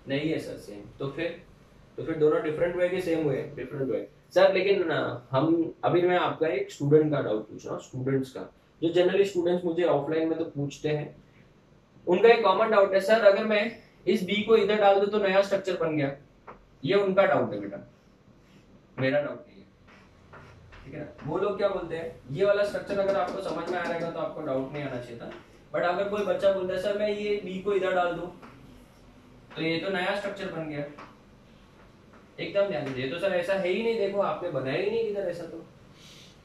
नहीं है सर सेम। तो फिर दोनों डिफरेंट हुए कि सेम हुए? डिफरेंट हुए सर। लेकिन हम अभी मैं आपका एक स्टूडेंट का डाउट पूछ रहा हूँ, स्टूडेंट्स का, जो जनरली स्टूडेंट्स मुझे ऑफलाइन में तो पूछते हैं, उनका एक कॉमन डाउट है, सर अगर मैं इस बी को इधर डाल दूं तो नया स्ट्रक्चर बन गया। ये उनका डाउट है बेटा, मेरा डाउट नहीं है, ठीक है ना। वो लोग क्या बोलते हैं, ये वाला स्ट्रक्चर अगर आपको समझ में आ रहेगा तो आपको डाउट नहीं आना चाहिए था। बट अगर कोई बच्चा बोलता है सर मैं ये बी को इधर डाल दूं तो ये तो नया स्ट्रक्चर बन गया, एकदम ध्यान दीजिए। तो सर ऐसा है ही नहीं, देखो आपने बनाया ही नहीं किधर ऐसा।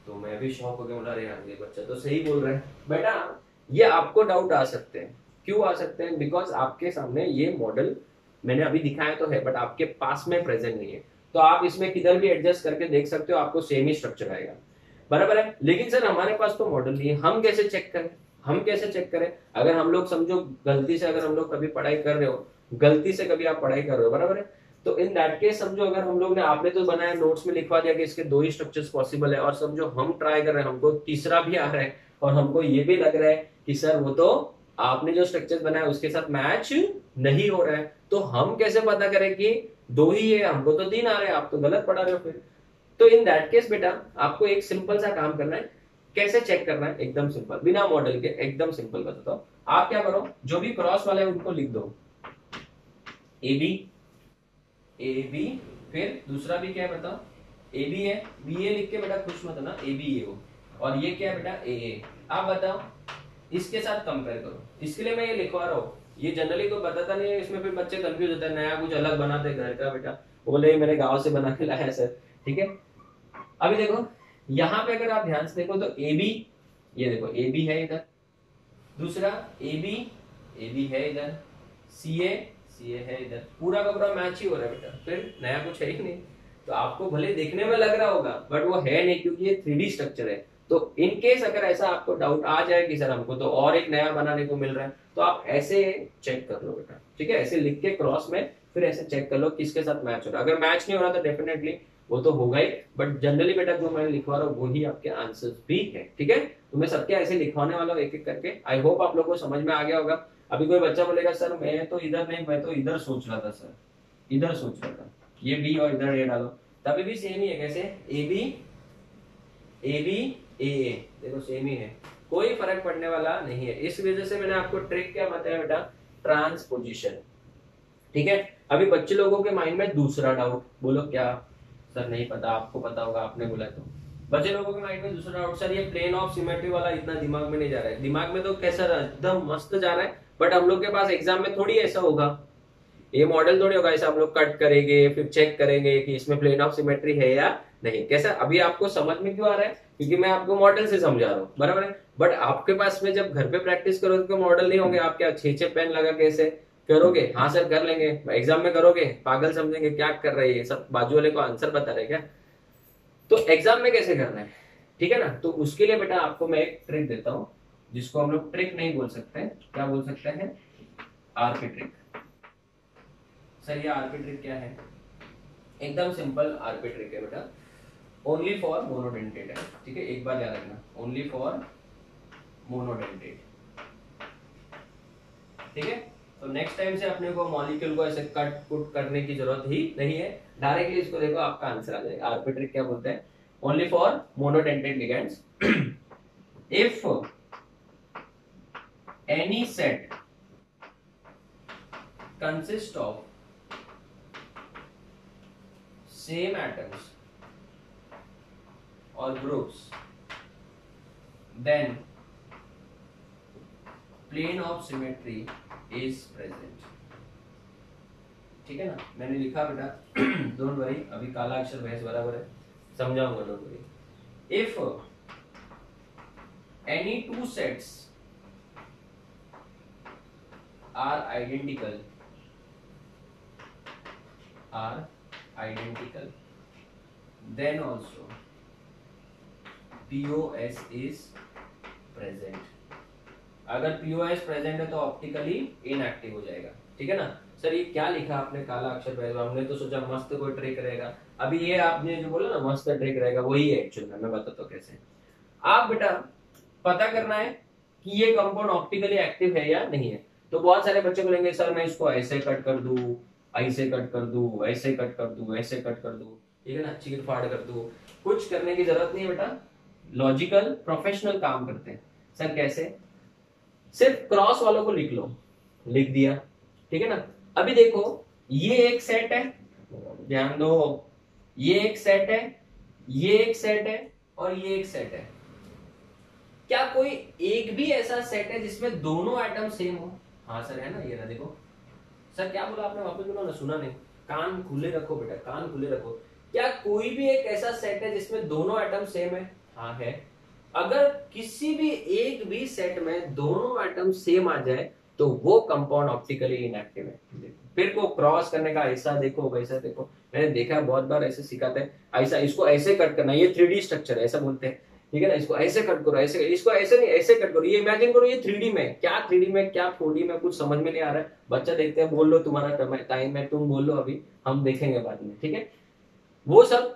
तो मैं भी शॉक हो गया, बोला अरे यार ये बच्चा तो सही बोल रहा है। बेटा ये आपको डाउट आ सकते हैं, क्यों आ सकते हैं? बिकॉज आपके सामने ये मॉडल मैंने अभी दिखाया तो है, बट आपके पास में प्रेजेंट नहीं है। तो आप इसमें किधर भी एडजस्ट करके देख सकते हो, आपको सेम ही स्ट्रक्चर आएगा, बराबर है। लेकिन सर हमारे पास तो मॉडल नहीं है, हम कैसे चेक करें? हम कैसे चेक करें? अगर हम लोग समझो गलती से, अगर हम लोग कभी पढ़ाई कर रहे हो, गलती से कभी आप पढ़ाई कर रहे हो, बराबर है, तो इन दैट केस समझो अगर हम लोग ने, आपने तो बनाया नोट्स में लिखवा दिया कि इसके 2 ही स्ट्रक्चर्स पॉसिबल है, और समझो हम ट्राई कर रहे हैं, हमको तीसरा भी आ रहा है, और हमको ये भी लग रहा है कि सर वो तो आपने जो स्ट्रक्चर बनाया उसके साथ मैच नहीं हो रहा है, तो हम कैसे पता करें कि 2 ही है? हमको तो 3 आ रहे हैं, आप तो गलत पढ़ा रहे हो फिर। तो इन दैट केस बेटा आपको एक सिंपल सा काम करना है। कैसे चेक करना है? एकदम सिंपल, बिना मॉडल के, एकदम सिंपल बताता हूं। आप क्या करो, जो भी क्रॉस वाला है उनको लिख दो, ए बी, फिर दूसरा भी क्या है बताओ? ए बी है, बी ए लिख के बेटा खुश मत ना, ए बी ए हो, और ये क्या है बेटा? ए ए। आप बताओ इसके साथ कंपेयर करो। इसके लिए मैं ये लिखवा रहा हूँ, ये जनरली कोई बताता नहीं है, इसमें फिर बच्चे कंफ्यूज होते हैं, नया कुछ अलग बनाते घर का बेटा, बोले मेरे गांव से बना के लाया सर, ठीक है। अभी देखो यहाँ पे अगर आप ध्यान से देखो तो ए बी, ये देखो ए बी है इधर, दूसरा ए बी है इधर, सी ए है इधर, पूरा का पूरा मैच ही हो रहा है बेटा, फिर नया कुछ है ही नहीं। तो आपको भले देखने में लग रहा होगा बट वो है नहीं, क्योंकि ये 3D स्ट्रक्चर है। तो इन केस अगर ऐसा आपको डाउट आ जाए कि सर हमको तो और एक नया बनाने को मिल रहा है, तो आप ऐसे चेक कर लो बेटा, ठीक है, ऐसे लिख के क्रॉस में, फिर ऐसे चेक कर लो किसके साथ मैच हो रहा है। अगर मैच नहीं हो रहा तो डेफिनेटली वो तो होगा ही, बट जनरली बेटा जो मैं लिखवा रहा हूँ वही आपके आंसर्स भी है, ठीक है। तो मैं सबके ऐसे लिखवाने वाला हूँ एक एक करके। आई होप आप लोगों को समझ में आ गया होगा। अभी कोई बच्चा बोलेगा सर मैं तो इधर नहीं, मैं तो इधर सोच रहा था सर, इधर सोच रहा था, ये बी और इधर ए डालो, तभी भी सेम ही है। कैसे? ए बी ए, देखो सेम ही है, कोई फर्क पड़ने वाला नहीं है। इस वजह से मैंने आपको ट्रिक क्या बताया बेटा, ट्रांसपोजिशन, ठीक है। अभी बच्चे लोगों के माइंड में दूसरा डाउट, बोलो क्या सर? नहीं पता, आपको पता होगा, आपने बोला। तो बच्चे लोगों के माइंड में दूसरा डाउट, सर ये प्लेन ऑफ सिमेट्री वाला इतना दिमाग में नहीं जा रहा है। दिमाग में तो कैसा एकदम मस्त जा रहा है, बट हम लोग के पास एग्जाम में थोड़ी ऐसा होगा, ये मॉडल थोड़ी होगा ऐसा हम लोग कट करेंगे फिर चेक करेंगे कि इसमें प्लेन ऑफ सिमेट्री है या नहीं। कैसा अभी आपको समझ में क्यों आ रहा है? क्योंकि मैं आपको मॉडल से समझा रहा हूँ, बराबर है। बट आपके पास में जब घर पे प्रैक्टिस करोगे तो मॉडल नहीं होंगे, आप क्या 6 पेन लगा कैसे करोगे? हाँ सर कर लेंगे, एग्जाम में करोगे पागल समझेंगे क्या कर रहे हैं सब, बाजू वाले को आंसर बता रहे क्या? तो एग्जाम में कैसे करना है, ठीक है ना। तो उसके लिए बेटा आपको मैं एक ट्रिक देता हूँ, जिसको हम लोग ट्रिक नहीं बोल सकते, क्या बोल सकते हैं? RP trick. सर ये आरपी ट्रिक क्या है? एकदम सिंपल आरपी ट्रिक है बेटा, ओनली फॉर मोनोडेंटेड है, ठीक है। एक बार याद रखना, ओनली फॉर मोनोडेंटेड, ठीक है। तो नेक्स्ट टाइम से अपने को मॉलिक्यूल को ऐसे कट कुट करने की जरूरत ही नहीं है, डायरेक्टली इसको देखो आपका आंसर आ जाएगा। आरपी ट्रिक क्या बोलते हैं? Only for monodentate ligands if any set consist of same atoms or groups, then plane of symmetry is present, ठीक है ना। मैंने लिखा बेटा, डोंट वरी, अभी काला अक्षर बहस बराबर है, समझाऊंगा, don't worry. If any two sets are identical, then also POS is present। अगर POS प्रेजेंट है तो ऑप्टिकली इनएक्टिव हो जाएगा, ठीक है ना। सर ये क्या लिखा आपने काला अक्षर पे? हमने तो सोचा मस्त कोई ट्रिक रहेगा, अभी ये आपने जो बोला ना मस्त ट्रिक रहेगा, वही है एक्चुअल में। मैं बताता हूँ कैसे। आप बेटा पता करना है कि ये कंपाउंड ऑप्टिकली एक्टिव है या नहीं है। तो बहुत सारे बच्चे बोलेंगे सर मैं इसको ऐसे कट कर दूं, ऐसे कट कर दूं, ऐसे कट कर दूं, ऐसे कट कर दूं, ठीक है ना, चीर फाड़ कर दूं। कुछ करने की जरूरत नहीं है बेटा, लॉजिकल प्रोफेशनल काम करते हैं। सर कैसे? सिर्फ क्रॉस वालों को लिख लो, लिख दिया, ठीक है ना। अभी देखो ये एक सेट है, ध्यान दो, ये एक सेट है, ये एक सेट है और ये एक सेट है। क्या कोई एक भी ऐसा सेट है जिसमें दोनों एटम सेम हो? हाँ सर है ना, ये ना देखो। सर क्या बोला आपने? वापस बोलो ना, सुना नहीं। कान खुले रखो बेटा, कान खुले रखो। क्या कोई भी एक ऐसा सेट है जिसमें दोनों एटम सेम है? हाँ है। अगर किसी भी एक भी सेट में दोनों एटम सेम आ जाए तो वो कंपाउंड ऑप्टिकली इनएक्टिव है। फिर को क्रॉस करने का ऐसा देखो वैसा देखो, मैंने देखा बहुत बार ऐसे सिखाते हैं, ऐसा इसको ऐसे कट करना, ये 3D स्ट्रक्चर है ऐसा बोलते हैं, ठीक है ना। इसको ऐसे कट करो, ऐसे, इसको ऐसे नहीं ऐसे कट करो। ये इमेजिन करो ये 3D में, क्या 3D में क्या 4D में, कुछ समझ में नहीं आ रहा है। बच्चा देखते हैं, बोल लो तुम्हारा टाइम है, तुम बोल लो, अभी हम देखेंगे बाद में, ठीक है। वो सब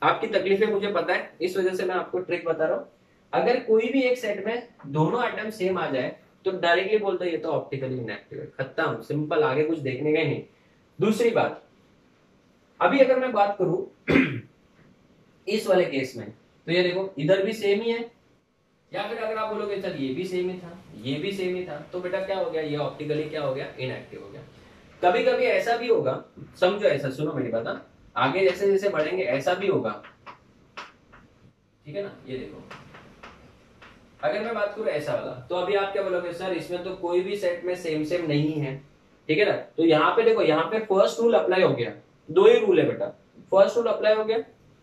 आपकी तकलीफें मुझे पता है, इस वजह से मैं आपको ट्रिक बता रहा हूँ। अगर कोई भी एक सेट में दोनों एटम सेम आ जाए तो डायरेक्टली बोलते हैं ये तो ऑप्टिकली इनएक्टिव है, खत्म, सिंपल, आगे कुछ देखने का ही नहीं। दूसरी बात, अभी अगर मैं बात करूं इस वाले केस में, तो ये देखो इधर भी सेम ही है, या फिर अगर आप बोलोगे चल ये भी सेम ही था, ये भी सेम ही था, तो बेटा क्या हो गया, ये ऑप्टिकली क्या हो गया, इनएक्टिव हो गया। कभी कभी ऐसा भी होगा, समझो ऐसा, सुनो मेरी बात, आगे जैसे जैसे बढ़ेंगे ऐसा भी होगा, ठीक है ना। ये देखो अगर मैं बात करूं ऐसा वाला, तो अभी आप क्या बोलोगे, सर इसमें तो कोई भी सेट में सेम सेम नहीं है, ठीक है ना। तो यहाँ पे देखो, यहाँ पे फर्स्ट रूल अप्लाई हो गया, दो ही रूल है बेटा, फर्स्ट रूल अप्लाई हो गया,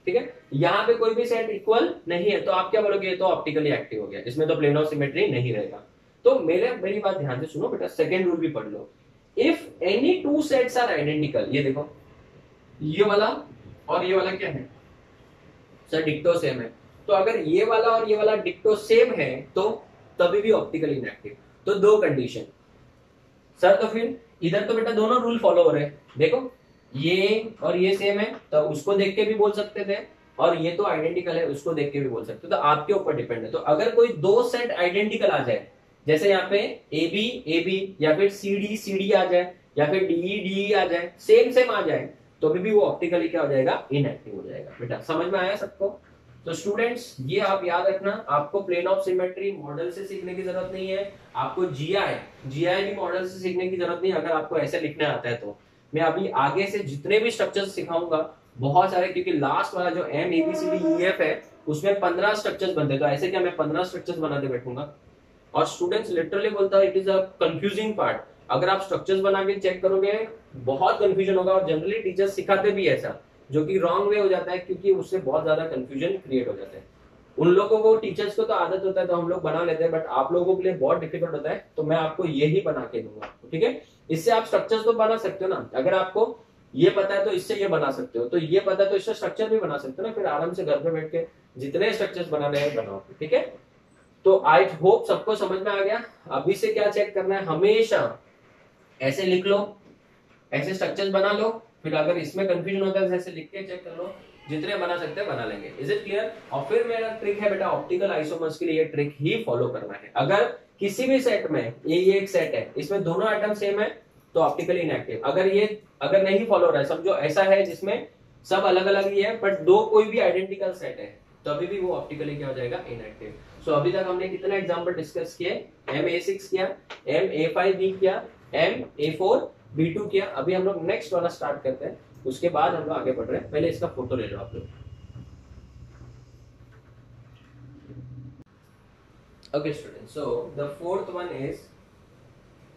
ठीक है। यहाँ पे कोई भी सेट इक्वल नहीं है तो आप क्या बोलोगे, ये तो ऑप्टिकली एक्टिव हो गया, इसमें तो प्लेन ऑफ सिमेट्री नहीं रहेगा। तो मेरी बात ध्यान से सुनो बेटा, सेकेंड रूल भी पढ़ लो। If any two sets are identical, ये देखो ये वाला और ये वाला क्या है सर, डिक्टो सेम है, तो अगर ये वाला और ये वाला डिक्टो सेम है तो तभी भी ऑप्टिकली इनएक्टिव। तो दो कंडीशन सर, तो फिर इधर तो बेटा दोनों रूल फॉलो हो रहे हैं, देखो ये और ये सेम है तो उसको देख के भी बोल सकते थे, और ये तो आइडेंटिकल है उसको देख के भी बोल सकते, तो आपके ऊपर डिपेंड है। तो अगर कोई दो सेट आइडेंटिकल आ जाए, जैसे यहाँ पे ए बी या फिर सी डी आ जाए या फिर डी आ जाए, सेम सेम आ जाए, तो भी वो ऑप्टिकली क्या हो जाएगा, इनएक्टिव हो जाएगा। बेटा समझ में आया सबको? तो स्टूडेंट्स ये आप याद रखना, आपको प्लेन ऑफ सिमेट्री मॉडल से सीखने की जरूरत नहीं है, आपको जीआई भी मॉडल से सीखने की जरूरत नहीं है, अगर आपको ऐसे लिखने आता है तो। मैं अभी आगे से जितने भी स्ट्रक्चर्स सिखाऊंगा बहुत सारे, क्योंकि लास्ट वाला जो M A B C D E F है उसमें 15 स्ट्रक्चर्स बनते हैं, तो ऐसे क्या मैं 15 स्ट्रक्चर्स बनाते बैठूंगा? और स्टूडेंट्स लिटरली बोलता है it is a confusing part, अगर आप स्ट्रक्चर्स बना के चेक करोगे बहुत कंफ्यूजन होगा, और जनरली टीचर्स सिखाते भी ऐसा, जो कि रॉन्ग वे हो जाता है, क्योंकि उससे बहुत ज्यादा कंफ्यूजन क्रिएट हो जाता है। उन लोगों को, टीचर्स को तो आदत होता है तो हम लोग बना लेते हैं, बट आप लोगों के लिए बहुत डिफिकल्ट होता है, तो मैं आपको यही बना के दूंगा, ठीक है? इससे आप स्ट्रक्चर्स तो बना सकते हो ना, अगर आपको ये पता है तो इससे ये बना सकते हो, तो ये पता है तो इससे स्ट्रक्चर भी बना सकते हो ना, फिर आराम से घर पे बैठ के जितने स्ट्रक्चर्स बनाने हैं बनाओ, ठीक है? तो आई होप सबको समझ में आ गया। अभी से क्या चेक करना है, हमेशा ऐसे लिख लो, ऐसे स्ट्रक्चर्स बना लो, फिर अगर इसमें कंफ्यूजन होता है ऐसे लिख के चेक कर लो, जितने बना सकते हैं बना लेंगे। Is it clear? और फिर मेरा ट्रिक है बेटा, ऑप्टिकल आइसोमर्स के लिए ये ट्रिक ही फॉलो करना है। अगर किसी भी सेट में, ये एक सेट है, इसमें दोनों आइटम सेम है तो ऑप्टिकली इनएक्टिव। अगर नहीं फॉलो हो रहा है, समझो ऐसा है जिसमें सब अलग अलग ही है बट दो कोई भी आइडेंटिकल सेट है, तो अभी भी वो ऑप्टिकली क्या हो जाएगा, इनएक्टिव। सो अभी तक हमने कितने एग्जांपल डिस्कस किए, MA6 किया, MA5B किया, MA4B2 किया। अभी हम लोग नेक्स्ट वाला स्टार्ट करते हैं, उसके बाद हम लोग आगे बढ़ रहे हैं। पहले इसका फोटो ले लो आप लोग। Okay students, so the fourth one is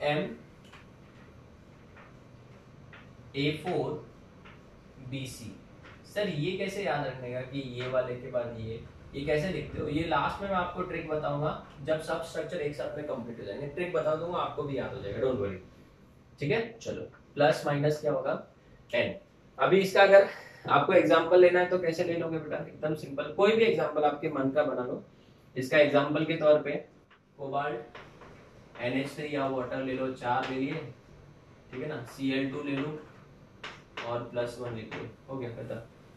MA4BC। Sir ये कैसे याद रखने का कि ये वाले के बाद ये कैसे लिखते हो? ये लास्ट में मैं आपको ट्रिक बताऊंगा, जब सब स्ट्रक्चर एक साथ में कंप्लीट हो जाएंगे, ट्रिक बता दूंगा, आपको भी याद हो जाएगा, डोंट वरी, ठीक है? चलो, प्लस माइनस क्या होगा, n। अभी इसका अगर आपको एग्जांपल लेना है तो कैसे ले लोगे बेटा? एकदम सिंपल, कोई भी एग्जांपल आपके मन का बना लो। इसका एग्जांपल के तौर पे कोबाल्ट NH3 या वाटर ले लो, 4 ले लिए, ठीक है ना, Cl2 ले लो और +1 लिख लो, हो गया खत्म।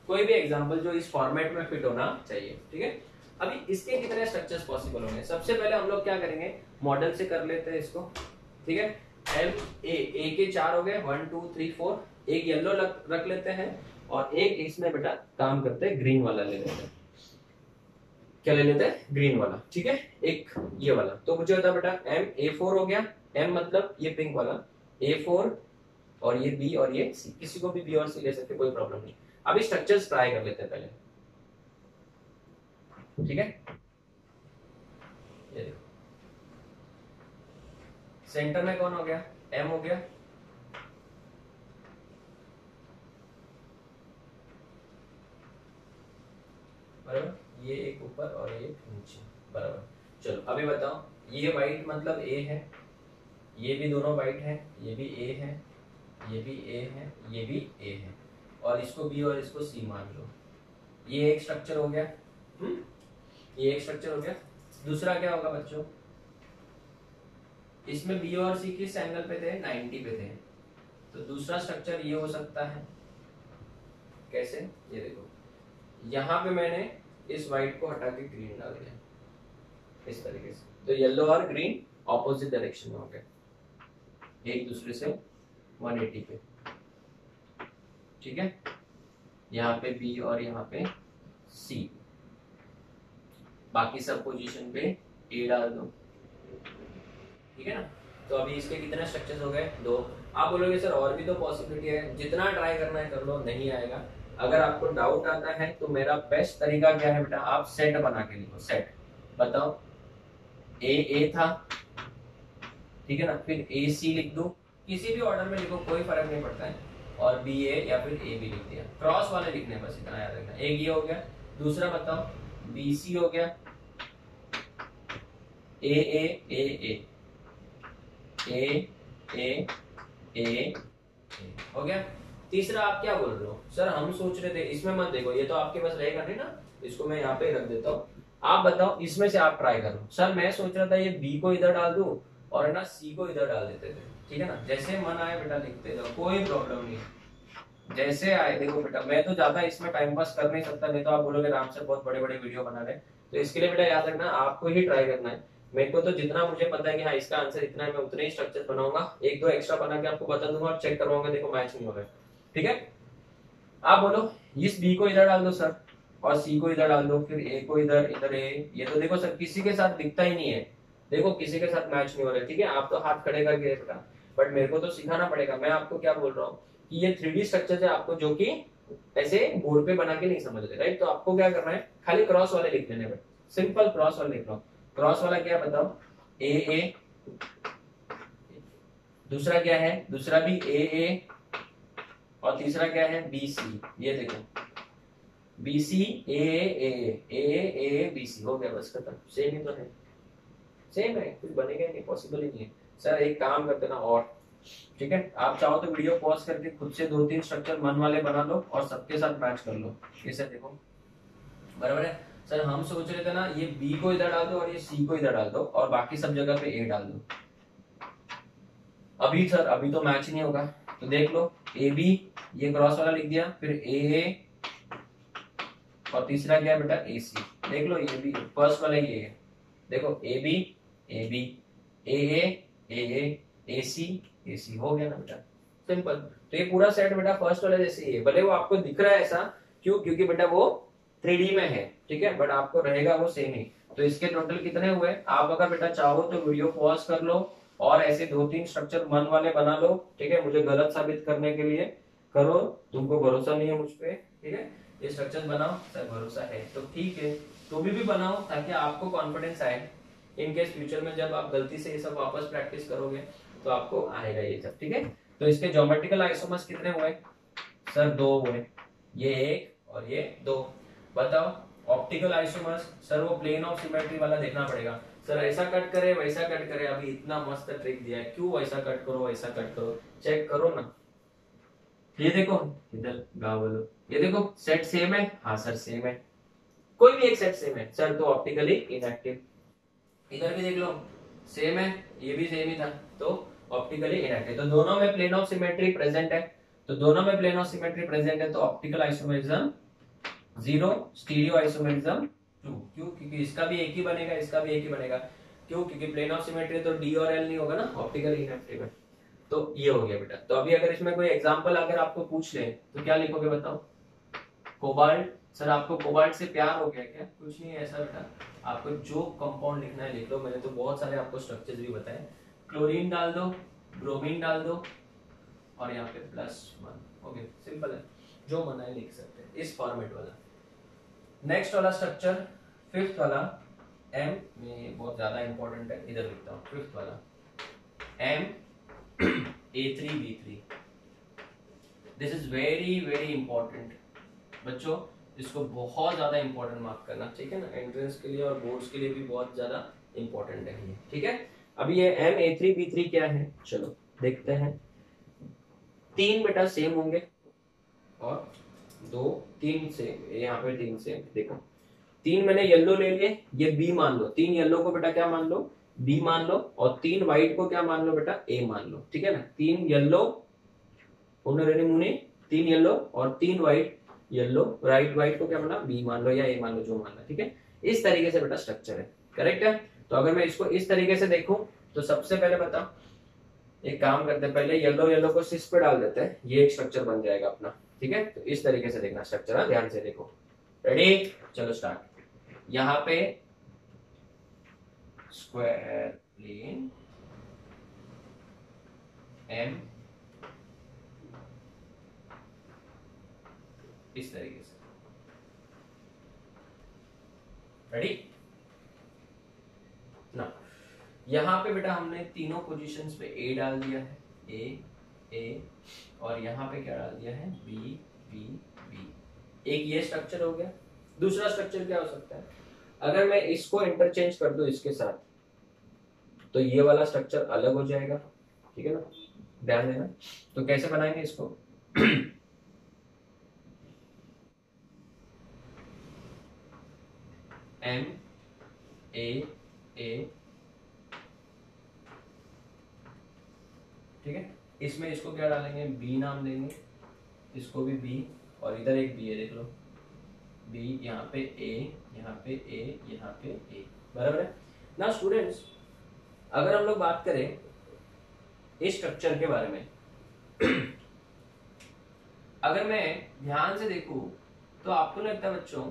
कोई भी एग्जांपल जो इस फॉर्मेट में फिट होना चाहिए, ठीक है? अभी इसके कितने स्ट्रक्चर्स पॉसिबल होंगे? सबसे पहले हम लोग क्या करेंगे, मॉडल से कर लेते हैं इसको, ठीक है? ए के 4 हो गए, 1 2 3 4, एक येलो रख लेते हैं और एक इसमें बेटा काम करते हैं, ग्रीन वाला ले लेते हैं। क्या ले लेते हैं? ग्रीन वाला, ठीक है? एक ये वाला, तो मुझे होता है बेटा MA4 हो गया, M मतलब ये पिंक वाला, A4 और ये B और ये C, किसी को भी B और C ले सकते, कोई प्रॉब्लम नहीं। अभी स्ट्रक्चर्स ट्राई कर लेते हैं पहले, ठीक है? ये देखो, सेंटर में कौन हो गया, M हो गया, बराबर, ये एक ऊपर और ये एक नीचे, बराबर। चलो अभी बताओ, ये वाइट मतलब A है, ये भी दोनों वाइट है, ये भी A है, ये भी A है, ये भी A है, और इसको B और इसको C मान लो। ये एक स्ट्रक्चर हो गया, ये एक स्ट्रक्चर हो गया। दूसरा क्या होगा बच्चों, इसमें B और C किस एंगल पे थे, 90 पे थे, तो दूसरा स्ट्रक्चर ये हो सकता है। कैसे? ये देखो, यहाँ पे मैंने इस व्हाइट को हटा के ग्रीन डाल दिया इस तरीके से, तो येलो और ग्रीन ऑपोजिट डायरेक्शन में हो गए, एक दूसरे से 180 पे, ठीक है? यहाँ पे B और यहाँ पे C, बाकी सब पोजीशन पे A डाल दो, ठीक है ना? तो अभी इसके कितने स्ट्रक्चर्स हो गए, 2। आप बोलोगे सर और भी तो पॉसिबिलिटी है, जितना ट्राई करना है कर लो, नहीं आएगा। अगर आपको डाउट आता है तो मेरा बेस्ट तरीका क्या है बेटा, आप सेट बना के लिखो, सेट। बताओ, ए था, ठीक है ना, फिर AC लिख दो, किसी भी ऑर्डर में लिखो, कोई फर्क नहीं पड़ता है, और BA या फिर AB लिख दिया, क्रॉस वाले लिखने, बस इतना याद रखना। एक ये हो गया, दूसरा बताओ BC हो गया, A हो गया। तीसरा आप क्या बोल रहे हो, सर हम सोच रहे थे, इसमें मत देखो, ये तो आपके पास रहेगा नहीं ना, इसको मैं यहाँ पे रख देता हूँ। आप बताओ, इसमें से आप ट्राई करो। सर मैं सोच रहा था ये B को इधर डाल दूं और है ना C को इधर डाल देते थे, ठीक है ना? जैसे मन आए बेटा लिखते जाओ, कोई प्रॉब्लम नहीं, जैसे आए, देखो बेटा मैं तो ज्यादा इसमें टाइम पास कर नहीं सकता, नहीं तो आप बोलोगे राम से बहुत बड़े बड़े वीडियो बना रहे हैं। तो इसके लिए बेटा याद रखना आपको ही ट्राई करना है। मेरे को तो जितना मुझे पता है कि हाँ इसका आंसर इतना है, मैं उतने ही स्ट्रक्चर बनाऊंगा, एक दो एक्स्ट्रा बना के आपको बता दूंगा और चेक करवाऊंगा, देखो मैच नहीं हो रहा है। ठीक है, आप बोलो इस बी को इधर डाल दो सर, और सी को इधर डाल दो, फिर ए को इधर, इधर ए, ये तो देखो सर किसी के साथ दिखता ही नहीं है, देखो किसी के साथ मैच नहीं हो रहा है। ठीक है, आप तो हाथ खड़े करके बेटा, बट मेरे को तो सिखाना पड़ेगा। मैं आपको क्या बोल रहा हूँ कि ये 3D स्ट्रक्चर है आपको, जो कि ऐसे बोर्ड पे बना के नहीं समझ रहे, राइट? तो आपको क्या करना है, खाली क्रॉस वाले लिख लेने, सिंपल क्रॉस वाले लिख लो। क्रॉस वाला क्या बताओ, ए ए, दूसरा क्या है, दूसरा भी ए ए, और तीसरा क्या है बी सी। ये देखो बी सी ए ए बी सी, हो गया बस खत्म। सेम ही तो है, सेम है, कुछ बनेगा नहीं, पॉसिबल ही नहीं है। सर एक काम करते ना, और ठीक है आप चाहो तो वीडियो पॉज करके खुद से 2-3 स्ट्रक्चर मन वाले बना लो और सबके साथ मैच कर लो। इसे देखो बराबर है। सर हम सोच रहे थे ना ये बी को इधर डाल दो और ये सी को इधर डाल दो और बाकी सब जगह पे ए डाल दो। अभी सर अभी तो मैच नहीं होगा, तो देख लो ए बी, ये क्रॉस वाला लिख दिया, फिर ए और तीसरा क्या है बेटा ए सी। देख लो ये भी फर्स्ट वाला ये है, देखो ए बी ए बी, ए ए सी ए सी, हो गया ना बेटा, सिंपल। तो ये पूरा सेट बेटा फर्स्ट वाला जैसे ही है, भले वो आपको दिख रहा है ऐसा, क्यों? क्योंकि बेटा वो 3D में है, ठीक है, बट आपको रहेगा वो सेम ही। तो इसके टोटल कितने हुए? आप अगर बेटा चाहो तो वीडियो पॉज कर लो और ऐसे 2-3 स्ट्रक्चर मन वाले बना लो, ठीक है, मुझे गलत साबित करने के लिए करो। तुमको भरोसा नहीं है मुझ पे, ठीक है, ये स्ट्रक्चर बनाओ, सर भरोसा है तो ठीक है, तो भी बनाओ ताकि आपको कॉन्फिडेंस आए। इन केस फ्यूचर में जब आप गलती से ये सब वापस प्रैक्टिस करोगे तो आपको आएगा ये सब, ठीक है। तो इसके ज्योमेट्रिकल आइसोमर्स कितने हुए? सर 2 हुए, ये 1 और ये 2। बताओ ऑप्टिकल आइसोमर्स, सर वो प्लेन ऑफ सिमेट्री वाला देखना पड़ेगा। सर ऐसा कट करे वैसा कट करे, अभी इतना मस्त ट्रिक दिया है, क्यों ऐसा कट करो वैसा कट करो, चेक करो ना। ये देखो इधर गाँव बोलो, ये देखो सेट सेम है, हाँ सर सेम है, कोई भी एक सेट सेम है सर तो ऑप्टिकली इनएक्टिव। इधर भी देख लो सेम है, ये भी सेम ही था तो ऑप्टिकली इनएक्टिव। तो दोनों में प्लेन ऑफ सिमेट्री प्रेजेंट है, तो दोनों में प्लेन ऑफ सिमेट्री प्रेजेंट है, तो ऑप्टिकल आइसोमेरिज्म 0, स्टीरियो आइसोमेरिज्म 2। क्यों? क्योंकि इसका भी एक ही बनेगा, इसका भी एक ही बनेगा। क्यों? क्योंकि प्लेन ऑफ सिमेट्री तो डी और एल नहीं होगा ना, ऑप्टिकली इनएक्टिव है। तो ये हो गया बेटा। तो अभी अगर इसमें कोई एग्जांपल अगर आपको पूछ ले तो क्या लिखोगे बताओ? कोबाल्ट। सर आपको कोबाल्ट से प्यार हो गया क्या? कुछ नहीं है ऐसा बेटा, आपको जो कंपाउंड लिखना है लिख लो, मैंने तो बहुत सारे आपको स्ट्रक्चर्स भी बताए। क्लोरीन डाल दो, ब्रोमीन डाल दो और यहाँ पे +1, ओके सिंपल है, जो मना है लिख सकते हैं इस फॉर्मेट वाला। नेक्स्ट वाला स्ट्रक्चर फिफ्थ वाला, एम में बहुत ज्यादा इंपॉर्टेंट है, इधर लिखता हूँ फिफ्थ वाला, M A3B3। This is very very important बच्चों, इसको बहुत ज्यादा इंपॉर्टेंट मार्क करना, ठीक है ना, एंट्रेंस के लिए और बोर्ड्स के लिए भी बहुत ज्यादा इंपॉर्टेंट है ये, ठीक है। अभी ये MA3B3 क्या है, चलो देखते हैं। 3 बेटा सेम होंगे और 2-3 सेम, यहाँ पे 3 सेम, देखो 3 मैंने येलो ले लिए, ये बी मान लो, 3 येलो को बेटा क्या मान लो, बी मान लो, और 3 व्हाइट को क्या मान लो बेटा, ए मान लो, ठीक है ना। 3 येलो, 3 येलो और 3 व्हाइट, येलो राइट व्हाइट को क्या माना, बी मान लो या ए मान लो, जो मानना, ठीक है। इस तरीके से बेटा स्ट्रक्चर है, करेक्ट है। तो अगर मैं इसको इस तरीके से देखूं तो सबसे पहले बताओ, एक काम करते हैं, पहले येलो येलो को सिस पे डाल देते हैं, ये एक स्ट्रक्चर बन जाएगा अपना, ठीक है। तो इस तरीके से देखना स्ट्रक्चर, ध्यान से देखो, रेडी, चलो स्टार्ट। यहाँ पे स्क्वायर प्लेन एम, इस तरीके से, रेडी ना। यहाँ पे बेटा हमने तीनों पोजीशंस पे ए डाल दिया है, ए, और यहाँ पे क्या डाल दिया है, बी बी बी। एक ये स्ट्रक्चर हो गया। दूसरा स्ट्रक्चर क्या हो सकता है, अगर मैं इसको इंटरचेंज कर दूं इसके साथ तो ये वाला स्ट्रक्चर अलग हो जाएगा, ठीक है ना, ध्यान देना। तो कैसे बनाएंगे इसको एम ए, ठीक है, इसमें इसको क्या डालेंगे, बी नाम देंगे, इसको भी बी, और इधर एक बी है, देख लो बी, यहाँ पे ए, यहाँ पे ए, यहाँ पे ए, बराबर है ना स्टूडेंट्स। अगर हम लोग बात करें इस स्ट्रक्चर के बारे में, अगर मैं ध्यान से देखूं तो आपको लगता है बच्चों